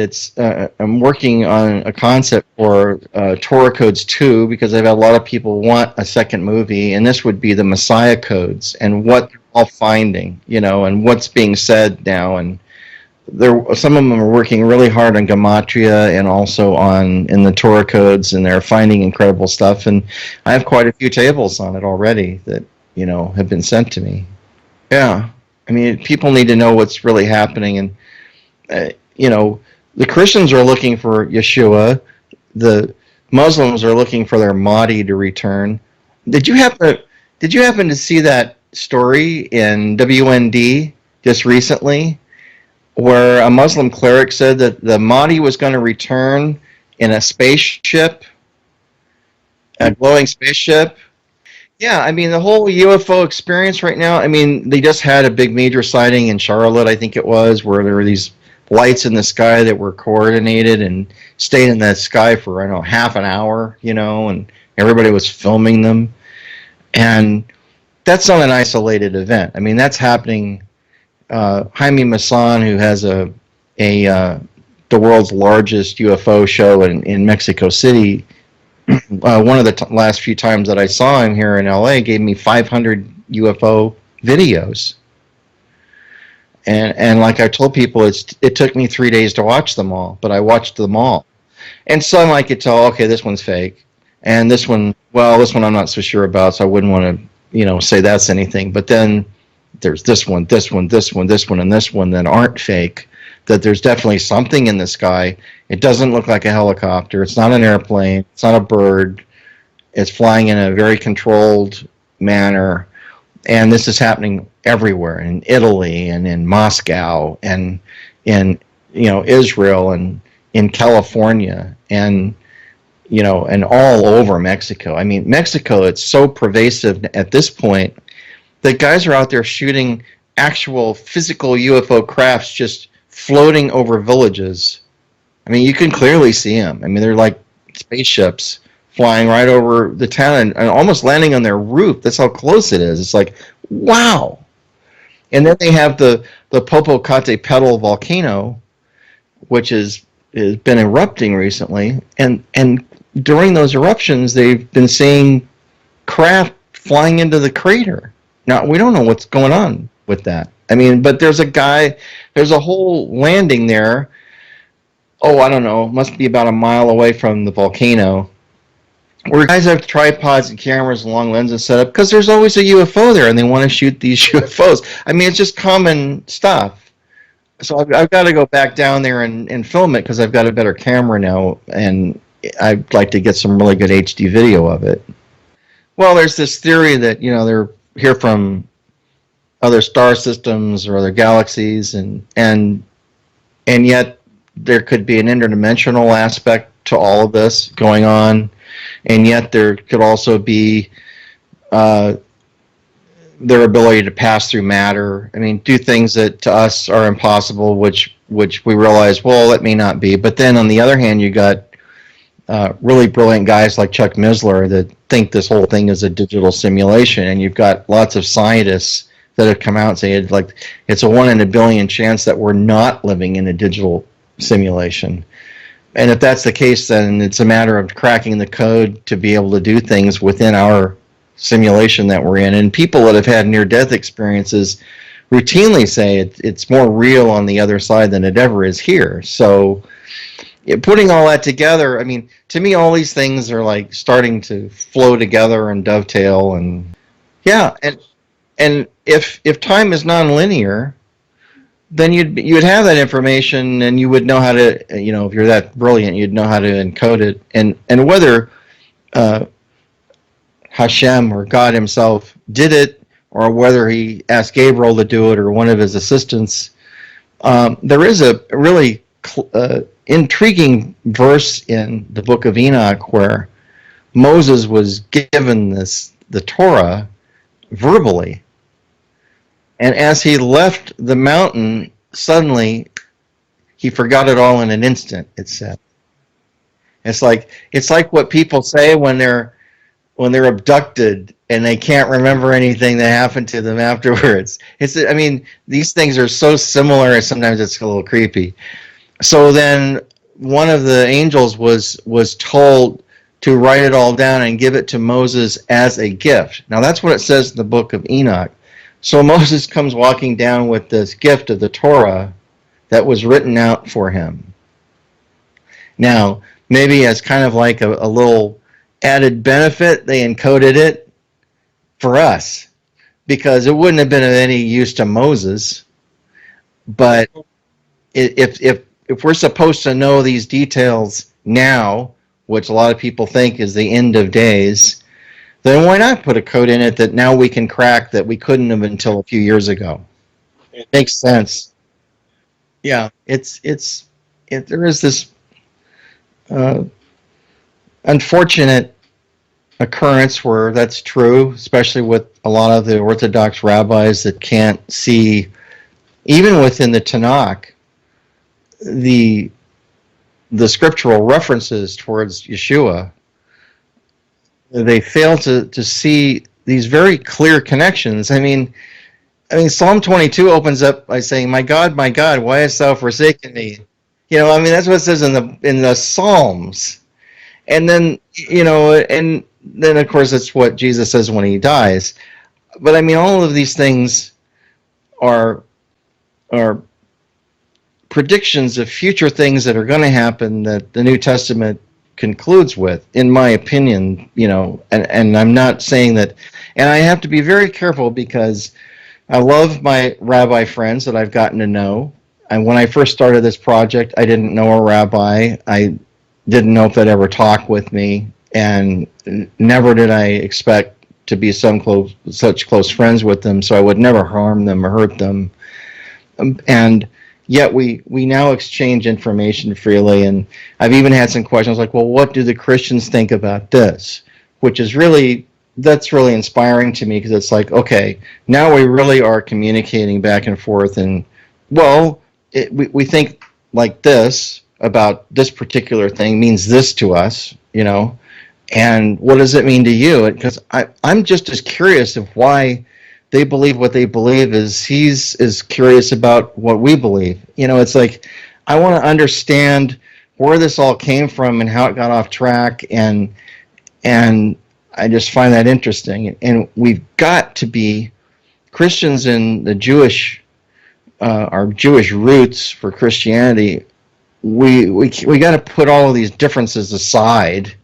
I'm working on a concept for Torah Codes 2 because I've had a lot of people want a second movie, and this would be the Messiah codes and what they're all finding, you know, and what's being said now. And some of them are working really hard on Gematria and also in the Torah Codes, and they're finding incredible stuff. And I have quite a few tables on it already that, you know, have been sent to me. Yeah, I mean, people need to know what's really happening. And you know, the Christians are looking for Yeshua. The Muslims are looking for their Mahdi to return. Did you happen to see that story in WND just recently, where a Muslim cleric said that the Mahdi was going to return in a spaceship, a glowing spaceship? Yeah, I mean, the whole UFO experience right now, I mean, they just had a big major sighting in Charlotte, I think it was, where there were these lights in the sky that were coordinated and stayed in the sky for, I don't know, half an hour, you know, and everybody was filming them. And that's not an isolated event. I mean, that's happening. Jaime Maussan, who has the world's largest UFO show in Mexico City, one of the last few times that I saw him here in LA, gave me 500 UFO videos. And like I told people, it took me 3 days to watch them all, but I watched them all. And some I could tell, okay, this one's fake. And this one I'm not so sure about, so I wouldn't want to, you know, say that's anything. But then there's this one, and this one that aren't fake, that there's definitely something in the sky. It doesn't look like a helicopter. It's not an airplane. It's not a bird. It's flying in a very controlled manner. And this is happening everywhere, in Italy and in Moscow and in, you know, Israel and in California and, you know, and all over Mexico. I mean, Mexico, it's so pervasive at this point that guys are out there shooting actual physical UFO crafts just floating over villages. I mean, you can clearly see them. I mean, they're like spaceships flying right over the town and almost landing on their roof. That's how close it is. It's like, wow. And then they have the Popocatépetl volcano, which has been erupting recently. And during those eruptions, they've been seeing craft flying into the crater. Now, we don't know what's going on with that. I mean, but there's a whole landing there. Oh, I don't know, must be about a mile away from the volcano, where guys have tripods and cameras and long lenses set up because there's always a UFO there and they want to shoot these UFOs. I mean, it's just common stuff. So I've got to go back down there and film it because I've got a better camera now, and I'd like to get some really good HD video of it. Well, there's this theory that, you know, they're here from other star systems or other galaxies, and yet there could be an interdimensional aspect to all of this going on, and yet there could also be their ability to pass through matter. I mean, do things that to us are impossible, which we realize, well, that may not be. But then on the other hand, you got really brilliant guys like Chuck Missler that think this whole thing is a digital simulation, and you've got lots of scientists that have come out and say it's a 1 in a billion chance that we're not living in a digital simulation. And if that's the case, then it's a matter of cracking the code to be able to do things within our simulation that we're in. And people that have had near-death experiences routinely say it's more real on the other side than it ever is here. So putting all that together, I mean, to me, all these things are like starting to flow together and dovetail. And yeah, and if time is nonlinear, then you'd have that information, and you would know how to, if you're that brilliant, you'd know how to encode it. And whether Hashem or God himself did it, or whether he asked Gabriel to do it, or one of his assistants, there is a really intriguing verse in the book of Enoch where Moses was given the Torah verbally. And as he left the mountain, suddenly he forgot it all in an instant, it said. It's like what people say when they're abducted and they can't remember anything that happened to them afterwards. I mean, these things are so similar, and sometimes it's a little creepy. So then one of the angels was told to write it all down and give it to Moses as a gift. Now that's what it says in the book of Enoch. So Moses comes walking down with this gift of the Torah that was written out for him. Now, maybe as kind of like a little added benefit, they encoded it for us, because it wouldn't have been of any use to Moses. But if we're supposed to know these details now, which a lot of people think is the end of days, then why not put a code in it that now we can crack that we couldn't have until a few years ago? It makes sense. Yeah, there is this unfortunate occurrence where that's true, especially with a lot of the Orthodox rabbis that can't see, even within the Tanakh, the scriptural references towards Yeshua. They fail to see these very clear connections. I mean, Psalm 22 opens up by saying, my God, why hast thou forsaken me?" That's what it says in the Psalms. And then, and then of course it's what Jesus says when he dies. But all of these things are predictions of future things that are going to happen that the New Testament concludes with, in my opinion, and I'm not saying that, and I have to be very careful because I love my rabbi friends that I've gotten to know. And when I first started this project, I didn't know a rabbi. I didn't know if they'd ever talk with me, and never did I expect to be such close friends with them, so I would never harm them or hurt them. And yet we now exchange information freely, and I've even had some questions like, well, what do the Christians think about this? Which is that's really inspiring to me, because it's like, okay, now we really are communicating back and forth, and well, we think like this about this particular thing means this to us, and what does it mean to you? Because I'm just as curious of why they believe what they believe as he's is curious about what we believe. It's like, I want to understand where this all came from and how it got off track, and I just find that interesting. And we've got to be Christians in the our Jewish roots for Christianity. We got to put all of these differences aside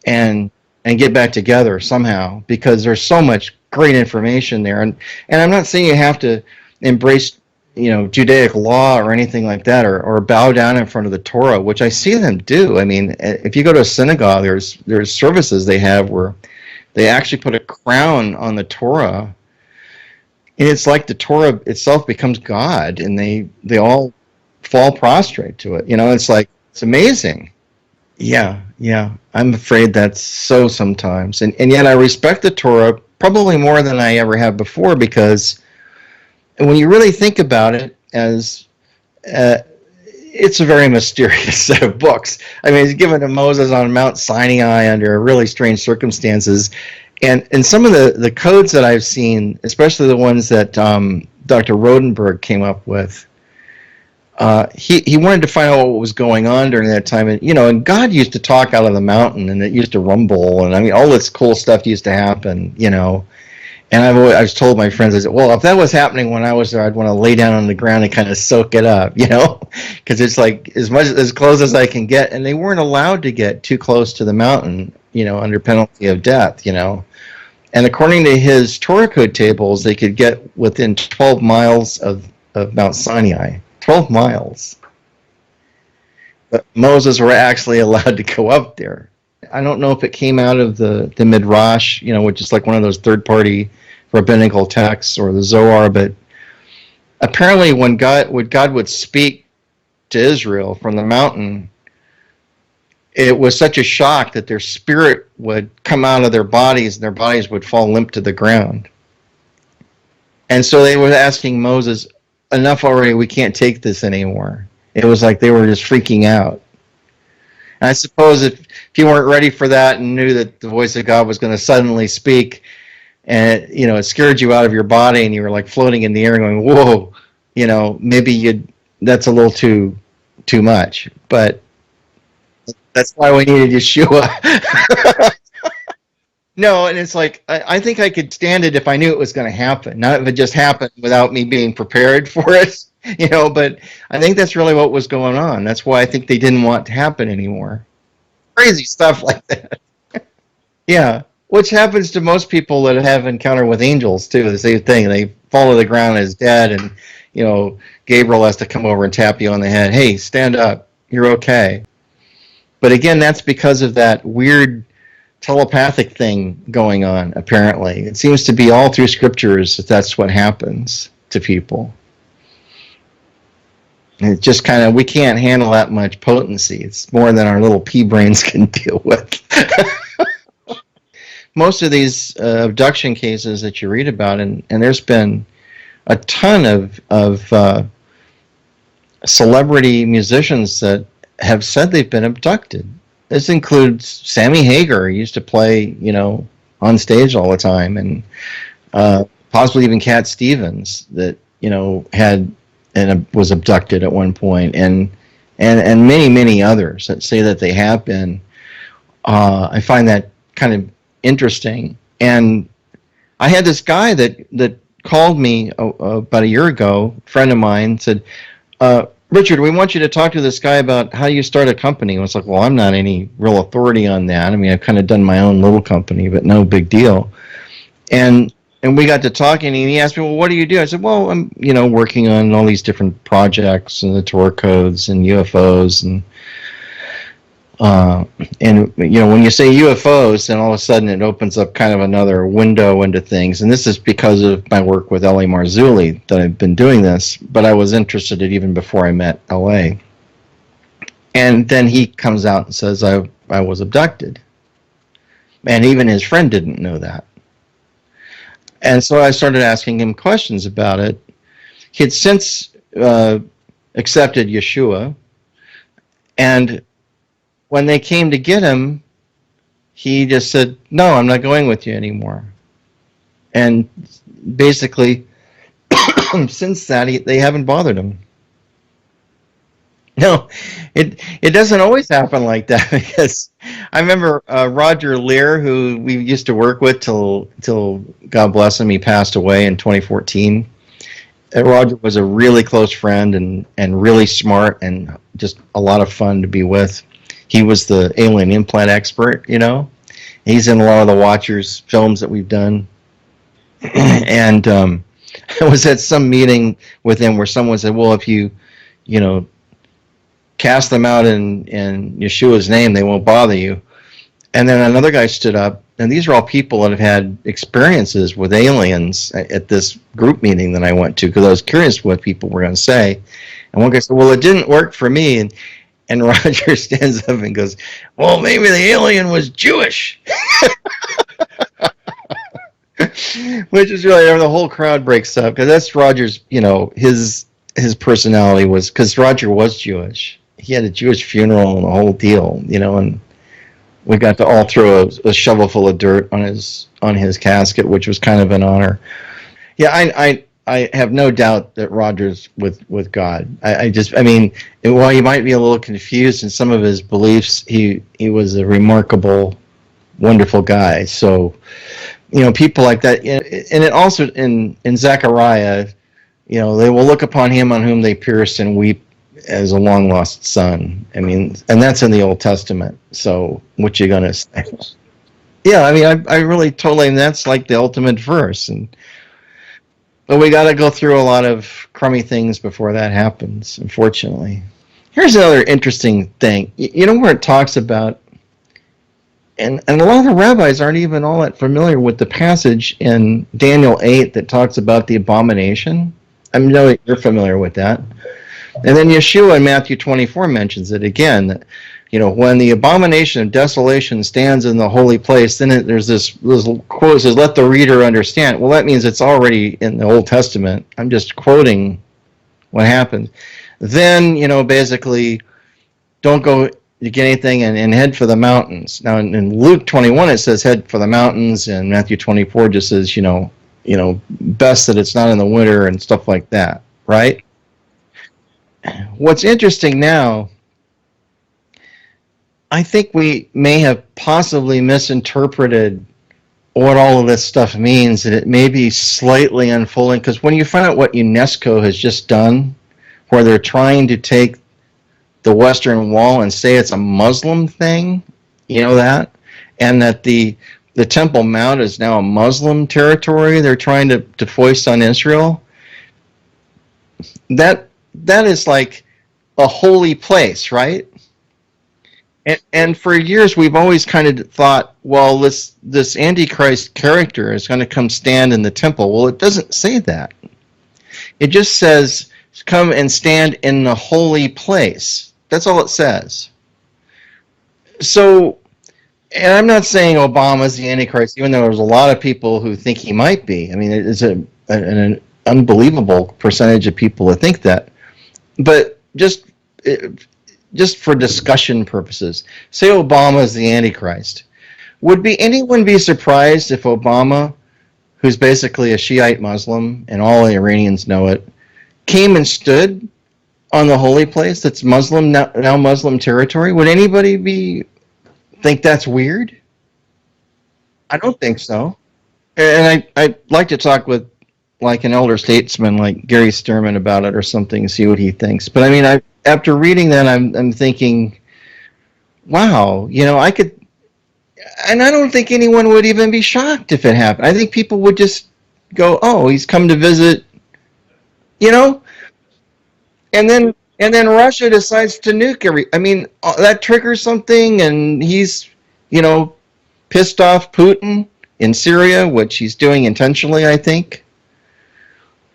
and get back together somehow, because there's so much great information there. And I'm not saying you have to embrace Judaic law or anything like that, or bow down in front of the Torah, which I see them do. If you go to a synagogue, there's services they have where they actually put a crown on the Torah, and it's like the Torah itself becomes God, and they all fall prostrate to it. It's like, it's amazing. Yeah. I'm afraid that's so sometimes. And yet I respect the Torah probably more than I ever have before, because when you really think about it, as it's a very mysterious set of books. I mean, it's given to Moses on Mount Sinai under really strange circumstances. And some of the codes that I've seen, especially the ones that Dr. Rodenberg came up with, he wanted to find out what was going on during that time. And God used to talk out of the mountain, and it used to rumble, and I mean, all this cool stuff used to happen, And I've told my friends, I said, well, if that was happening when I was there, I'd want to lay down on the ground and kind of soak it up, because it's like as close as I can get. And they weren't allowed to get too close to the mountain, under penalty of death, And according to his Torah Code tables, they could get within 12 miles of Mount Sinai. 12 miles. But Moses were actually allowed to go up there. I don't know if it came out of the Midrash, which is like one of those third-party rabbinical texts, or the Zohar, but apparently when God would speak to Israel from the mountain, it was such a shock that their spirit would come out of their bodies, and their bodies would fall limp to the ground. And so they were asking Moses, enough already, we can't take this anymore. It was like they were just freaking out. And I suppose if you weren't ready for that and knew that the voice of God was going to suddenly speak, and it scared you out of your body, and you were like floating in the air going, whoa, maybe that's a little too much. But that's why we needed Yeshua. No, and it's like, I think I could stand it if I knew it was going to happen, not if it just happened without me being prepared for it. But I think that's really what was going on. That's why I think they didn't want it to happen anymore. Crazy stuff like that. Yeah, which happens to most people that have encounter with angels too. The same thing. They fall to the ground as dead, and Gabriel has to come over and tap you on the head. Hey, stand up. You're okay. But again, that's because of that weird telepathic thing going on. Apparently, it seems to be all through scriptures that's what happens to people. It's just kind of, we can't handle that much potency. It's more than our little pea brains can deal with. Most of these abduction cases that you read about, and there's been a ton of celebrity musicians that have said they've been abducted. This includes Sammy Hagar, who used to play, on stage all the time, and possibly even Cat Stevens, that had and was abducted at one point, and many others that say that they have been. I find that kind of interesting. And I had this guy that called me about a year ago, a friend of mine, said, Richard, we want you to talk to this guy about how you start a company. I was like, well, I'm not any real authority on that. I mean, I've kind of done my own little company, but no big deal. And we got to talking, and he asked me, well, what do you do? I said, well, I'm, working on all these different projects and the Torah Codes and UFOs. And when you say UFOs, then all of a sudden it opens up kind of another window into things. And this is because of my work with L.A. Marzulli that I've been doing this, but I was interested in it even before I met L.A. And then he comes out and says I was abducted. And even his friend didn't know that. And so I started asking him questions about it. He had since accepted Yeshua, and when they came to get him, he just said, no, I'm not going with you anymore. And basically, since that, they haven't bothered him. No, it doesn't always happen like that, because I remember Roger Lier, who we used to work with till God bless him, he passed away in 2014. Roger was a really close friend and really smart and just a lot of fun to be with. He was the alien implant expert, He's in a lot of the Watchers films that we've done. And I was at some meeting with him where someone said, well, if you cast them out in Yeshua's name, they won't bother you. And then another guy stood up, and these are all people that have had experiences with aliens at this group meeting that I went to, because I was curious what people were going to say. And one guy said, well, it didn't work for me. And Roger stands up and goes, well, maybe the alien was Jewish. Which is really, the whole crowd breaks up, because that's Roger's, his personality was, because Roger was Jewish. He had a Jewish funeral and the whole deal, and we got to all throw a shovel full of dirt on his casket, which was kind of an honor. Yeah, I have no doubt that Roger's with God. While he might be a little confused in some of his beliefs, he was a remarkable, wonderful guy. So, people like that, and it also in Zechariah, they will look upon him on whom they pierced and weep as a long lost son. And that's in the Old Testament. So what you gonna say? Yeah, I really totally, and that's like the ultimate verse. But we got to go through a lot of crummy things before that happens, unfortunately. Here's another interesting thing. Where it talks about, and a lot of the rabbis aren't even all that familiar with the passage in Daniel 8 that talks about the abomination. I know you're familiar with that. And then Yeshua in Matthew 24 mentions it again, that, when the abomination of desolation stands in the holy place, then there's this quote that says, let the reader understand. Well, that means it's already in the Old Testament. I'm just quoting what happened. Then, basically, don't go to get anything and head for the mountains. Now, in Luke 21, it says head for the mountains, and Matthew 24 just says, best that it's not in the winter and stuff like that, right? What's interesting now, I think we may have possibly misinterpreted what all of this stuff means, and it may be slightly unfolding, because when you find out what UNESCO has just done, where they're trying to take the Western Wall and say it's a Muslim thing, that, and that the Temple Mount is now a Muslim territory they're trying to foist on Israel, that is like a holy place, right? And for years we've always kind of thought, well, this Antichrist character is going to come stand in the temple. Well, it doesn't say that. It just says, come and stand in the holy place. That's all it says. So, and I'm not saying Obama's the Antichrist, even though there's a lot of people who think he might be. It's an unbelievable percentage of people that think that. But just for discussion purposes, say Obama is the Antichrist. Would anyone be surprised if Obama, who's basically a Shiite Muslim, and all the Iranians know it, came and stood on the holy place that's Muslim, now Muslim territory? Would anybody think that's weird? I don't think so. And I'd like to talk with like an elder statesman like Gary Sturman about it or something, see what he thinks. But after reading that, I'm thinking, wow, I could, and I don't think anyone would even be shocked if it happened. I think people would just go, oh, he's come to visit, and then Russia decides to nuke that triggers something, and he's, pissed off Putin in Syria, which he's doing intentionally, I think.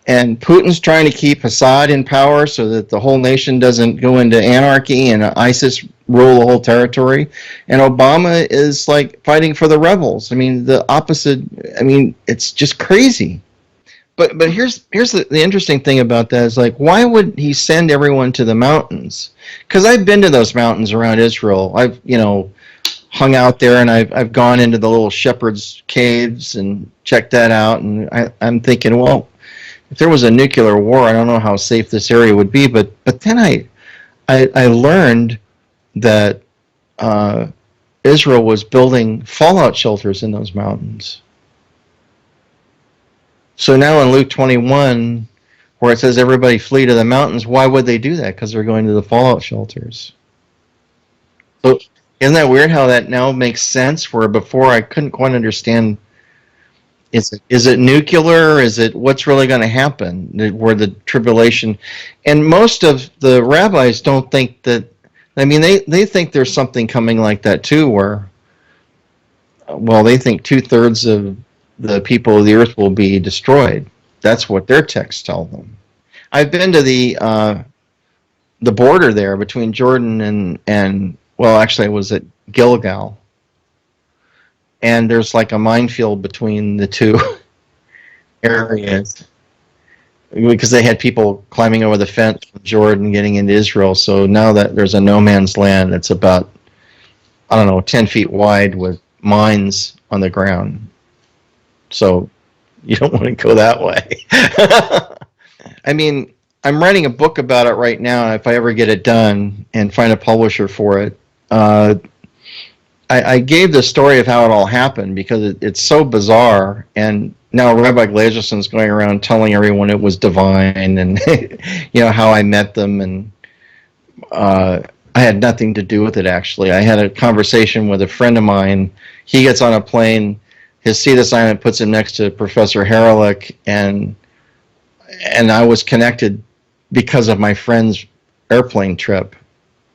And Putin's trying to keep Assad in power so that the whole nation doesn't go into anarchy and ISIS rule the whole territory. And Obama is like fighting for the rebels. The opposite. It's just crazy. But here's the interesting thing about that is, like, why would he send everyone to the mountains? Because I've been to those mountains around Israel. I've hung out there, and I've gone into the little shepherd's caves and checked that out. And I'm thinking, well, if there was a nuclear war, I don't know how safe this area would be. But then I learned that Israel was building fallout shelters in those mountains. So now in Luke 21, where it says everybody flee to the mountains, why would they do that? Because they're going to the fallout shelters. So isn't that weird how that now makes sense, where before I couldn't quite understand, is it nuclear? Is it what's really going to happen, where the tribulation? And most of the rabbis don't think that, they think there's something coming like that too, where Well, they think 2/3 of the people of the earth will be destroyed. That's what their texts tell them. I've been to the border there between Jordan and well, actually, I was at Gilgal, and there's like a minefield between the two areas because they had people climbing over the fence from Jordan getting into Israel. So now that there's a no man's land that's about, I don't know, 10 feet wide with mines on the ground. So you don't want to go that way. I mean, I'm writing a book about it right now. If I ever get it done and find a publisher for it, I gave the story of how it all happened because it's so bizarre. And now Rabbi Glazerson's going around telling everyone it was divine and how I met them. And I had nothing to do with it, actually. I had a conversation with a friend of mine. He gets on a plane. His seat assignment puts him next to Professor Reelection, and I was connected because of my friend's airplane trip.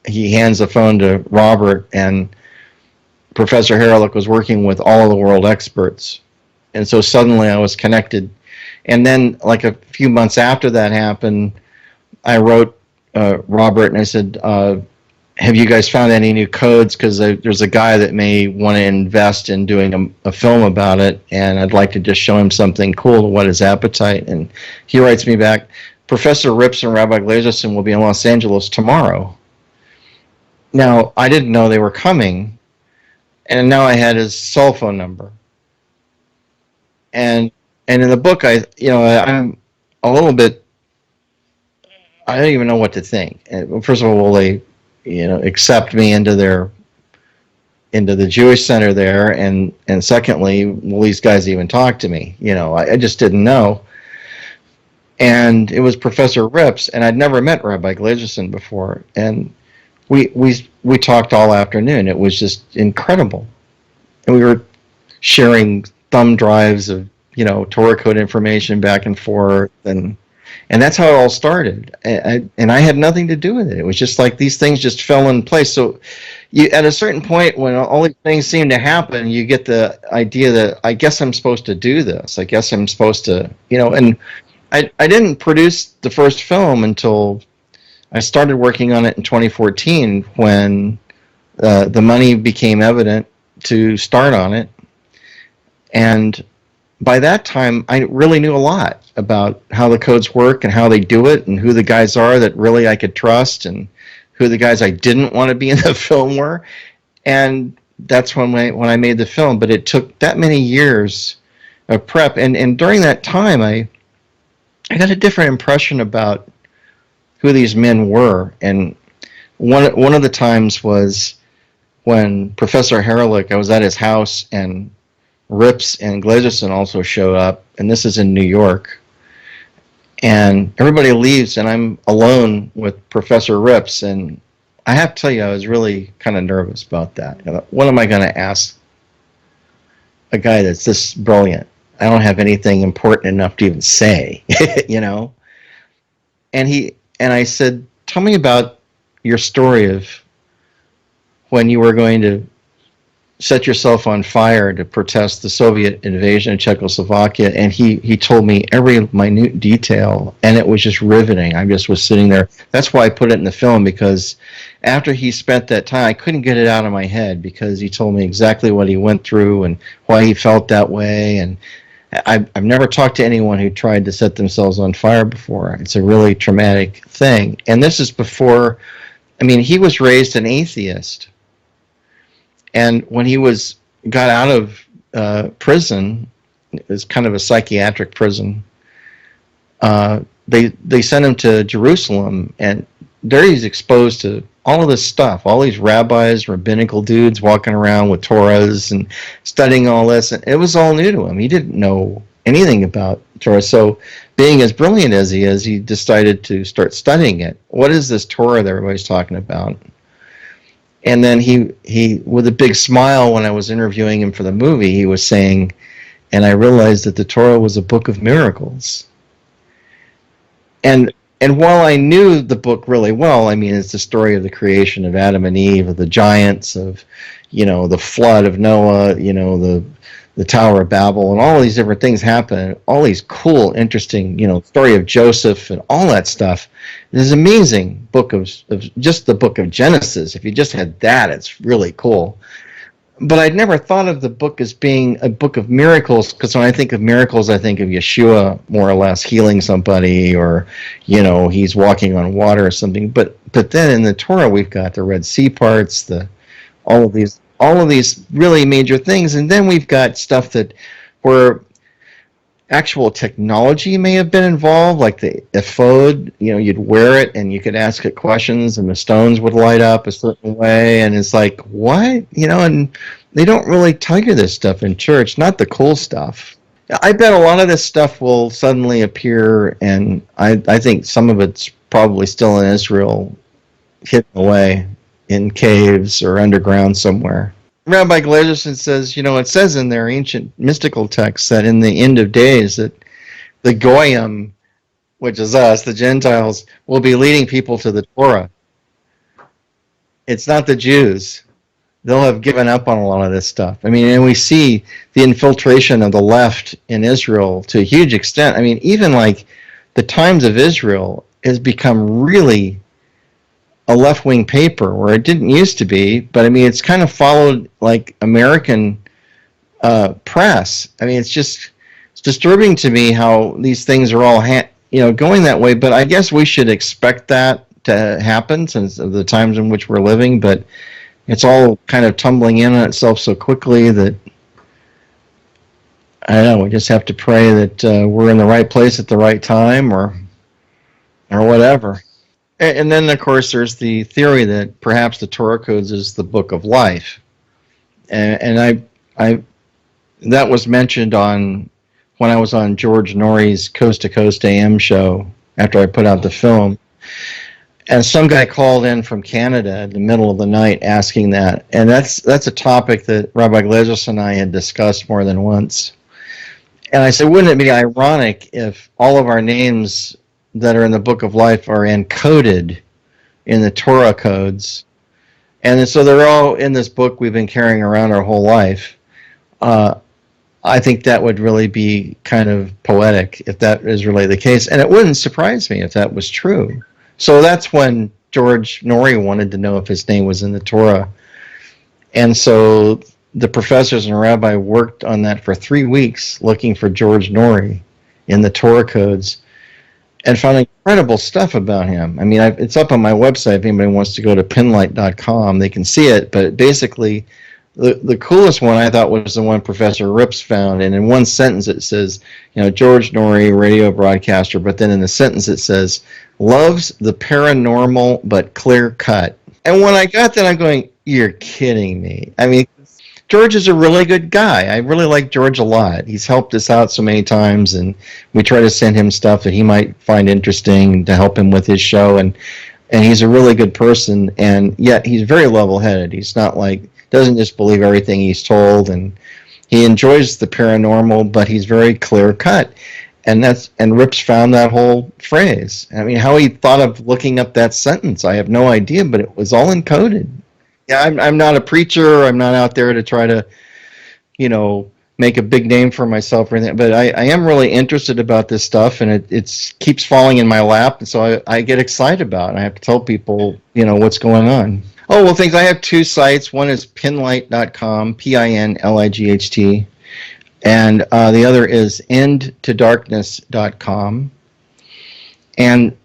He hands the phone to Robert, and Professor Reelection was working with all of the world experts. And so suddenly I was connected. And then, like a few months after that happened, I wrote Robert and I said, have you guys found any new codes? Because there's a guy that may want to invest in doing a film about it, and I'd like to just show him something cool to whet his appetite. And he writes me back, Professor Rips and Rabbi Glazerson will be in Los Angeles tomorrow. Now, I didn't know they were coming, and now I had his cell phone number. And in the book, I'm a little bit, I don't even know what to think. First of all, will they accept me into the Jewish center there, and secondly, will these guys even talk to me? I just didn't know. And it was Professor Rips, and I'd never met Rabbi Glazerson before, and we talked all afternoon. It was just incredible, and we were sharing thumb drives of Torah code information back and forth, and that's how it all started. And I had nothing to do with it. It was just like these things just fell in place. So at a certain point, when all these things seem to happen, you get the idea that I guess I'm supposed to do this. I guess I'm supposed to, and I didn't produce the first film until I started working on it in 2014 when the money became evident to start on it. And by that time, I really knew a lot about how the codes work and how they do it and who the guys are that really I could trust and who the guys I didn't want to be in the film were. And that's when I made the film. But it took that many years of prep. And during that time, I got a different impression about who these men were. And one of the times was when Professor Reelection, I was at his house, and Rips and Glazerson also showed up, and this is in New York. And everybody leaves, and I'm alone with Professor Rips, and I have to tell you, I was really kind of nervous about that. What am I going to ask a guy that's this brilliant? I don't have anything important enough to even say, And I said, tell me about your story of when you were going to set yourself on fire to protest the Soviet invasion of Czechoslovakia, and he told me every minute detail, and it was just riveting. I just was sitting there. That's why I put it in the film, because after he spent that time, I couldn't get it out of my head, because he told me exactly what he went through and why he felt that way. And I've never talked to anyone who tried to set themselves on fire before. It's a really traumatic thing. And this is before, he was raised an atheist. And when he got out of prison, it was kind of a psychiatric prison, they sent him to Jerusalem, and there he's exposed to all of this stuff, all these rabbis, rabbinical dudes walking around with Torahs and studying all this, and it was all new to him. He didn't know anything about Torah, so being as brilliant as he is, he decided to start studying it. What is this Torah that everybody's talking about? And then he, with a big smile when I was interviewing him for the movie, he was saying, and I realized that the Torah was a book of miracles. And while I knew the book really well, it's the story of the creation of Adam and Eve, of the giants, of the flood of Noah, the Tower of Babel, and all these different things happen. All these cool, interesting, story of Joseph and all that stuff. There's an amazing book of just the book of Genesis. If you just had that, it's really cool. But I'd never thought of the book as being a book of miracles, because when I think of miracles, I think of Yeshua more or less healing somebody, or he's walking on water or something. But then in the Torah, we've got the Red Sea parts, all of these really major things, and then we've got stuff where actual technology may have been involved, like the ephod. You'd wear it and you could ask it questions, and the stones would light up a certain way, and it's like, what? And they don't really tell you this stuff in church, not the cool stuff. I bet a lot of this stuff will suddenly appear, and I think some of it's probably still in Israel, hidden away in caves or underground somewhere. Rabbi Glazerson says, it says in their ancient mystical texts that in the end of days that the Goyim, which is us, the Gentiles, will be leading people to the Torah. It's not the Jews. They'll have given up on a lot of this stuff. And we see the infiltration of the left in Israel to a huge extent. Even like the Times of Israel has become really a left-wing paper, where it didn't used to be, but it's kind of followed like American press. It's disturbing to me how these things are all going that way. But I guess we should expect that to happen since of the times in which we're living. But it's all kind of tumbling in on itself so quickly that I don't know. We just have to pray that we're in the right place at the right time, or whatever. And then, of course, there's the theory that perhaps the Torah Codes is the book of life, and I that was mentioned when I was on George Noory's Coast to Coast AM show after I put out the film, and some guy called in from Canada in the middle of the night asking that, and that's a topic that Rabbi Glazerson and I had discussed more than once, and I said, wouldn't it be ironic if all of our names that are in the book of life are encoded in the Torah Codes, and so they're all in this book we've been carrying around our whole life? I think that would really be kind of poetic if that is really the case, and it wouldn't surprise me if that was true. So that's when George Noory wanted to know if his name was in the Torah, and so the professors and Rabbi worked on that for 3 weeks, looking for George Noory in the Torah Codes, and found incredible stuff about him. It's up on my website if anybody wants to go to pinlight.com. They can see it, but basically the coolest one I thought was the one Professor Rips found, and in one sentence it says, George Noory, radio broadcaster, but then in the sentence it says, loves the paranormal but clear cut. And when I got that, I'm going, you're kidding me. George is a really good guy. I really like George a lot. He's helped us out so many times, and we try to send him stuff that he might find interesting to help him with his show, and he's a really good person, and yet he's very level-headed. He's not doesn't just believe everything he's told, and he enjoys the paranormal, but he's very clear-cut, and Rips found that whole phrase. How he thought of looking up that sentence, I have no idea, but it was all encoded. Yeah, I'm not a preacher. I'm not out there to try to, make a big name for myself or anything. But I am really interested about this stuff, and it keeps falling in my lap, and so I get excited about it. I have to tell people, what's going on. Oh, well, thanks. I have 2 sites. One is pinlight.com, PINLIGHT, and the other is endtodarkness.com. And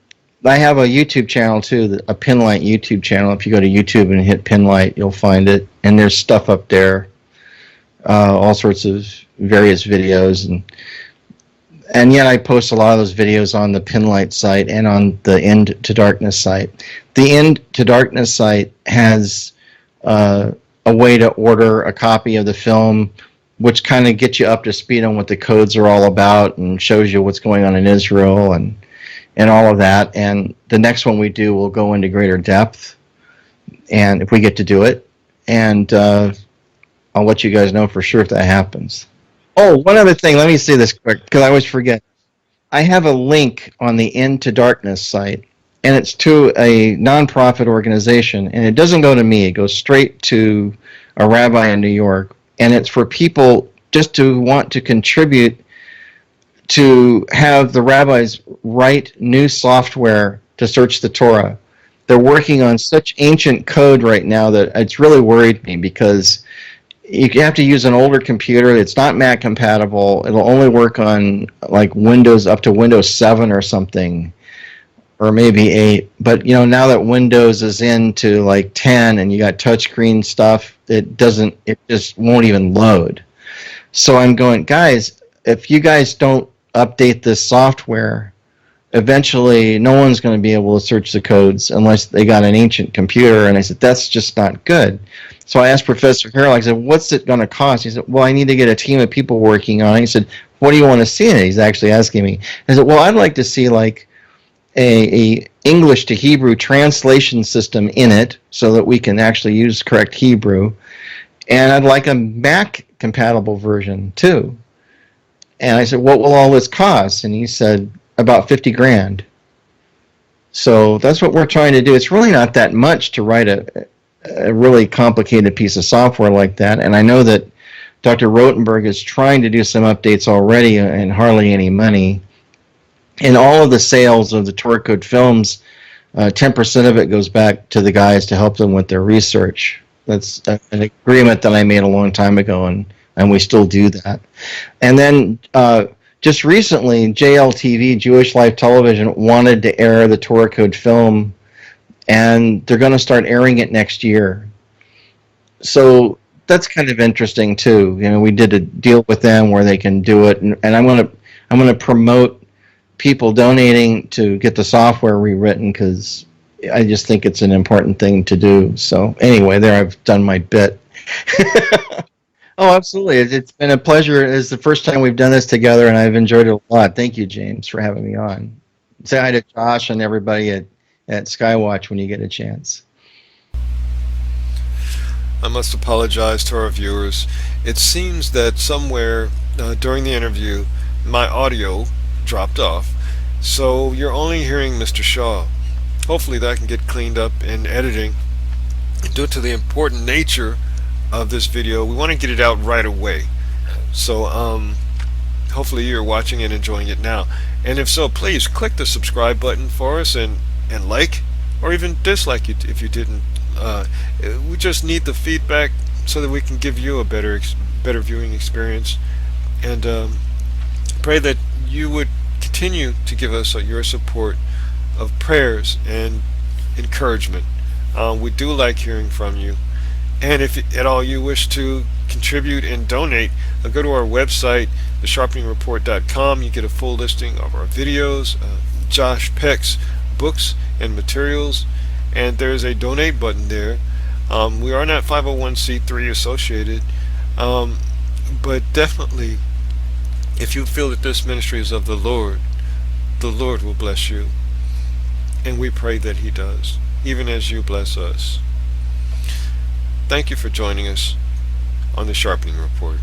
I have a YouTube channel too, a Pinlight YouTube channel. If you go to YouTube and hit Pinlight, you'll find it. And there's stuff up there, all sorts of various videos. And yet I post a lot of those videos on the Pinlight site and on the End to Darkness site. The End to Darkness site has a way to order a copy of the film, which kind of gets you up to speed on what the codes are all about and shows you what's going on in Israel and all of that. And the next one we do will go into greater depth, and if we get to do it, and I'll let you guys know for sure if that happens. Oh, one other thing, let me say this quick, because I always forget. I have a link on the End to Darkness site, and it's to a nonprofit organization, and it doesn't go to me. It goes straight to a rabbi in New York, and it's for people just to want to contribute to have the rabbis write new software to search the Torah. They're working on such ancient code right now that it's really worried me, because you have to use an older computer. It's not Mac compatible. It'll only work on like Windows up to Windows 7 or something, or maybe 8. But now that Windows is into like 10 and you got touchscreen stuff, it just won't even load. So I'm going, guys, if you guys don't update this software, eventually no one's going to be able to search the codes unless they got an ancient computer. And I said, that's just not good. So I asked Professor Harold, I said, what's it going to cost? He said, well, I need to get a team of people working on it. He said, what do you want to see in it? He's actually asking me. I said, well, I'd like to see like a English to Hebrew translation system in it so that we can actually use correct Hebrew. And I'd like a Mac compatible version too. And I said, what will all this cost? And he said, about 50 grand. So that's what we're trying to do. It's really not that much to write a really complicated piece of software like that. And I know that Dr. Rotenberg is trying to do some updates already and hardly any money. And all of the sales of the Torah Code films, 10% of it goes back to the guys to help them with their research. That's an agreement that I made a long time ago, and we still do that. And then just recently, JLTV, Jewish Life Television, wanted to air the Torah Code film, and they're going to start airing it next year. So that's kind of interesting too. We did a deal with them where they can do it, and I'm going to promote people donating to get the software rewritten, because I just think it's an important thing to do. So anyway, there, I've done my bit. Oh, absolutely. It's been a pleasure. It's the first time we've done this together, and I've enjoyed it a lot. Thank you, James, for having me on. Say hi to Josh and everybody at Skywatch when you get a chance. I must apologize to our viewers. It seems that somewhere during the interview, my audio dropped off, so you're only hearing Mr. Shaw. Hopefully that can get cleaned up in editing. Due to the important nature of this video, we want to get it out right away. So hopefully you're watching and enjoying it now. And if so, please click the subscribe button for us, and like, or even dislike it if you didn't. We just need the feedback so that we can give you a better viewing experience. And pray that you would continue to give us your support of prayers and encouragement. We do like hearing from you. And if at all you wish to contribute and donate, go to our website, thesharpeningreport.com. You get a full listing of our videos, Josh Peck's books and materials, and there's a donate button there. We are not 501c3 associated, but definitely, if you feel that this ministry is of the Lord will bless you. And we pray that He does, even as you bless us. Thank you for joining us on the Sharpening Report.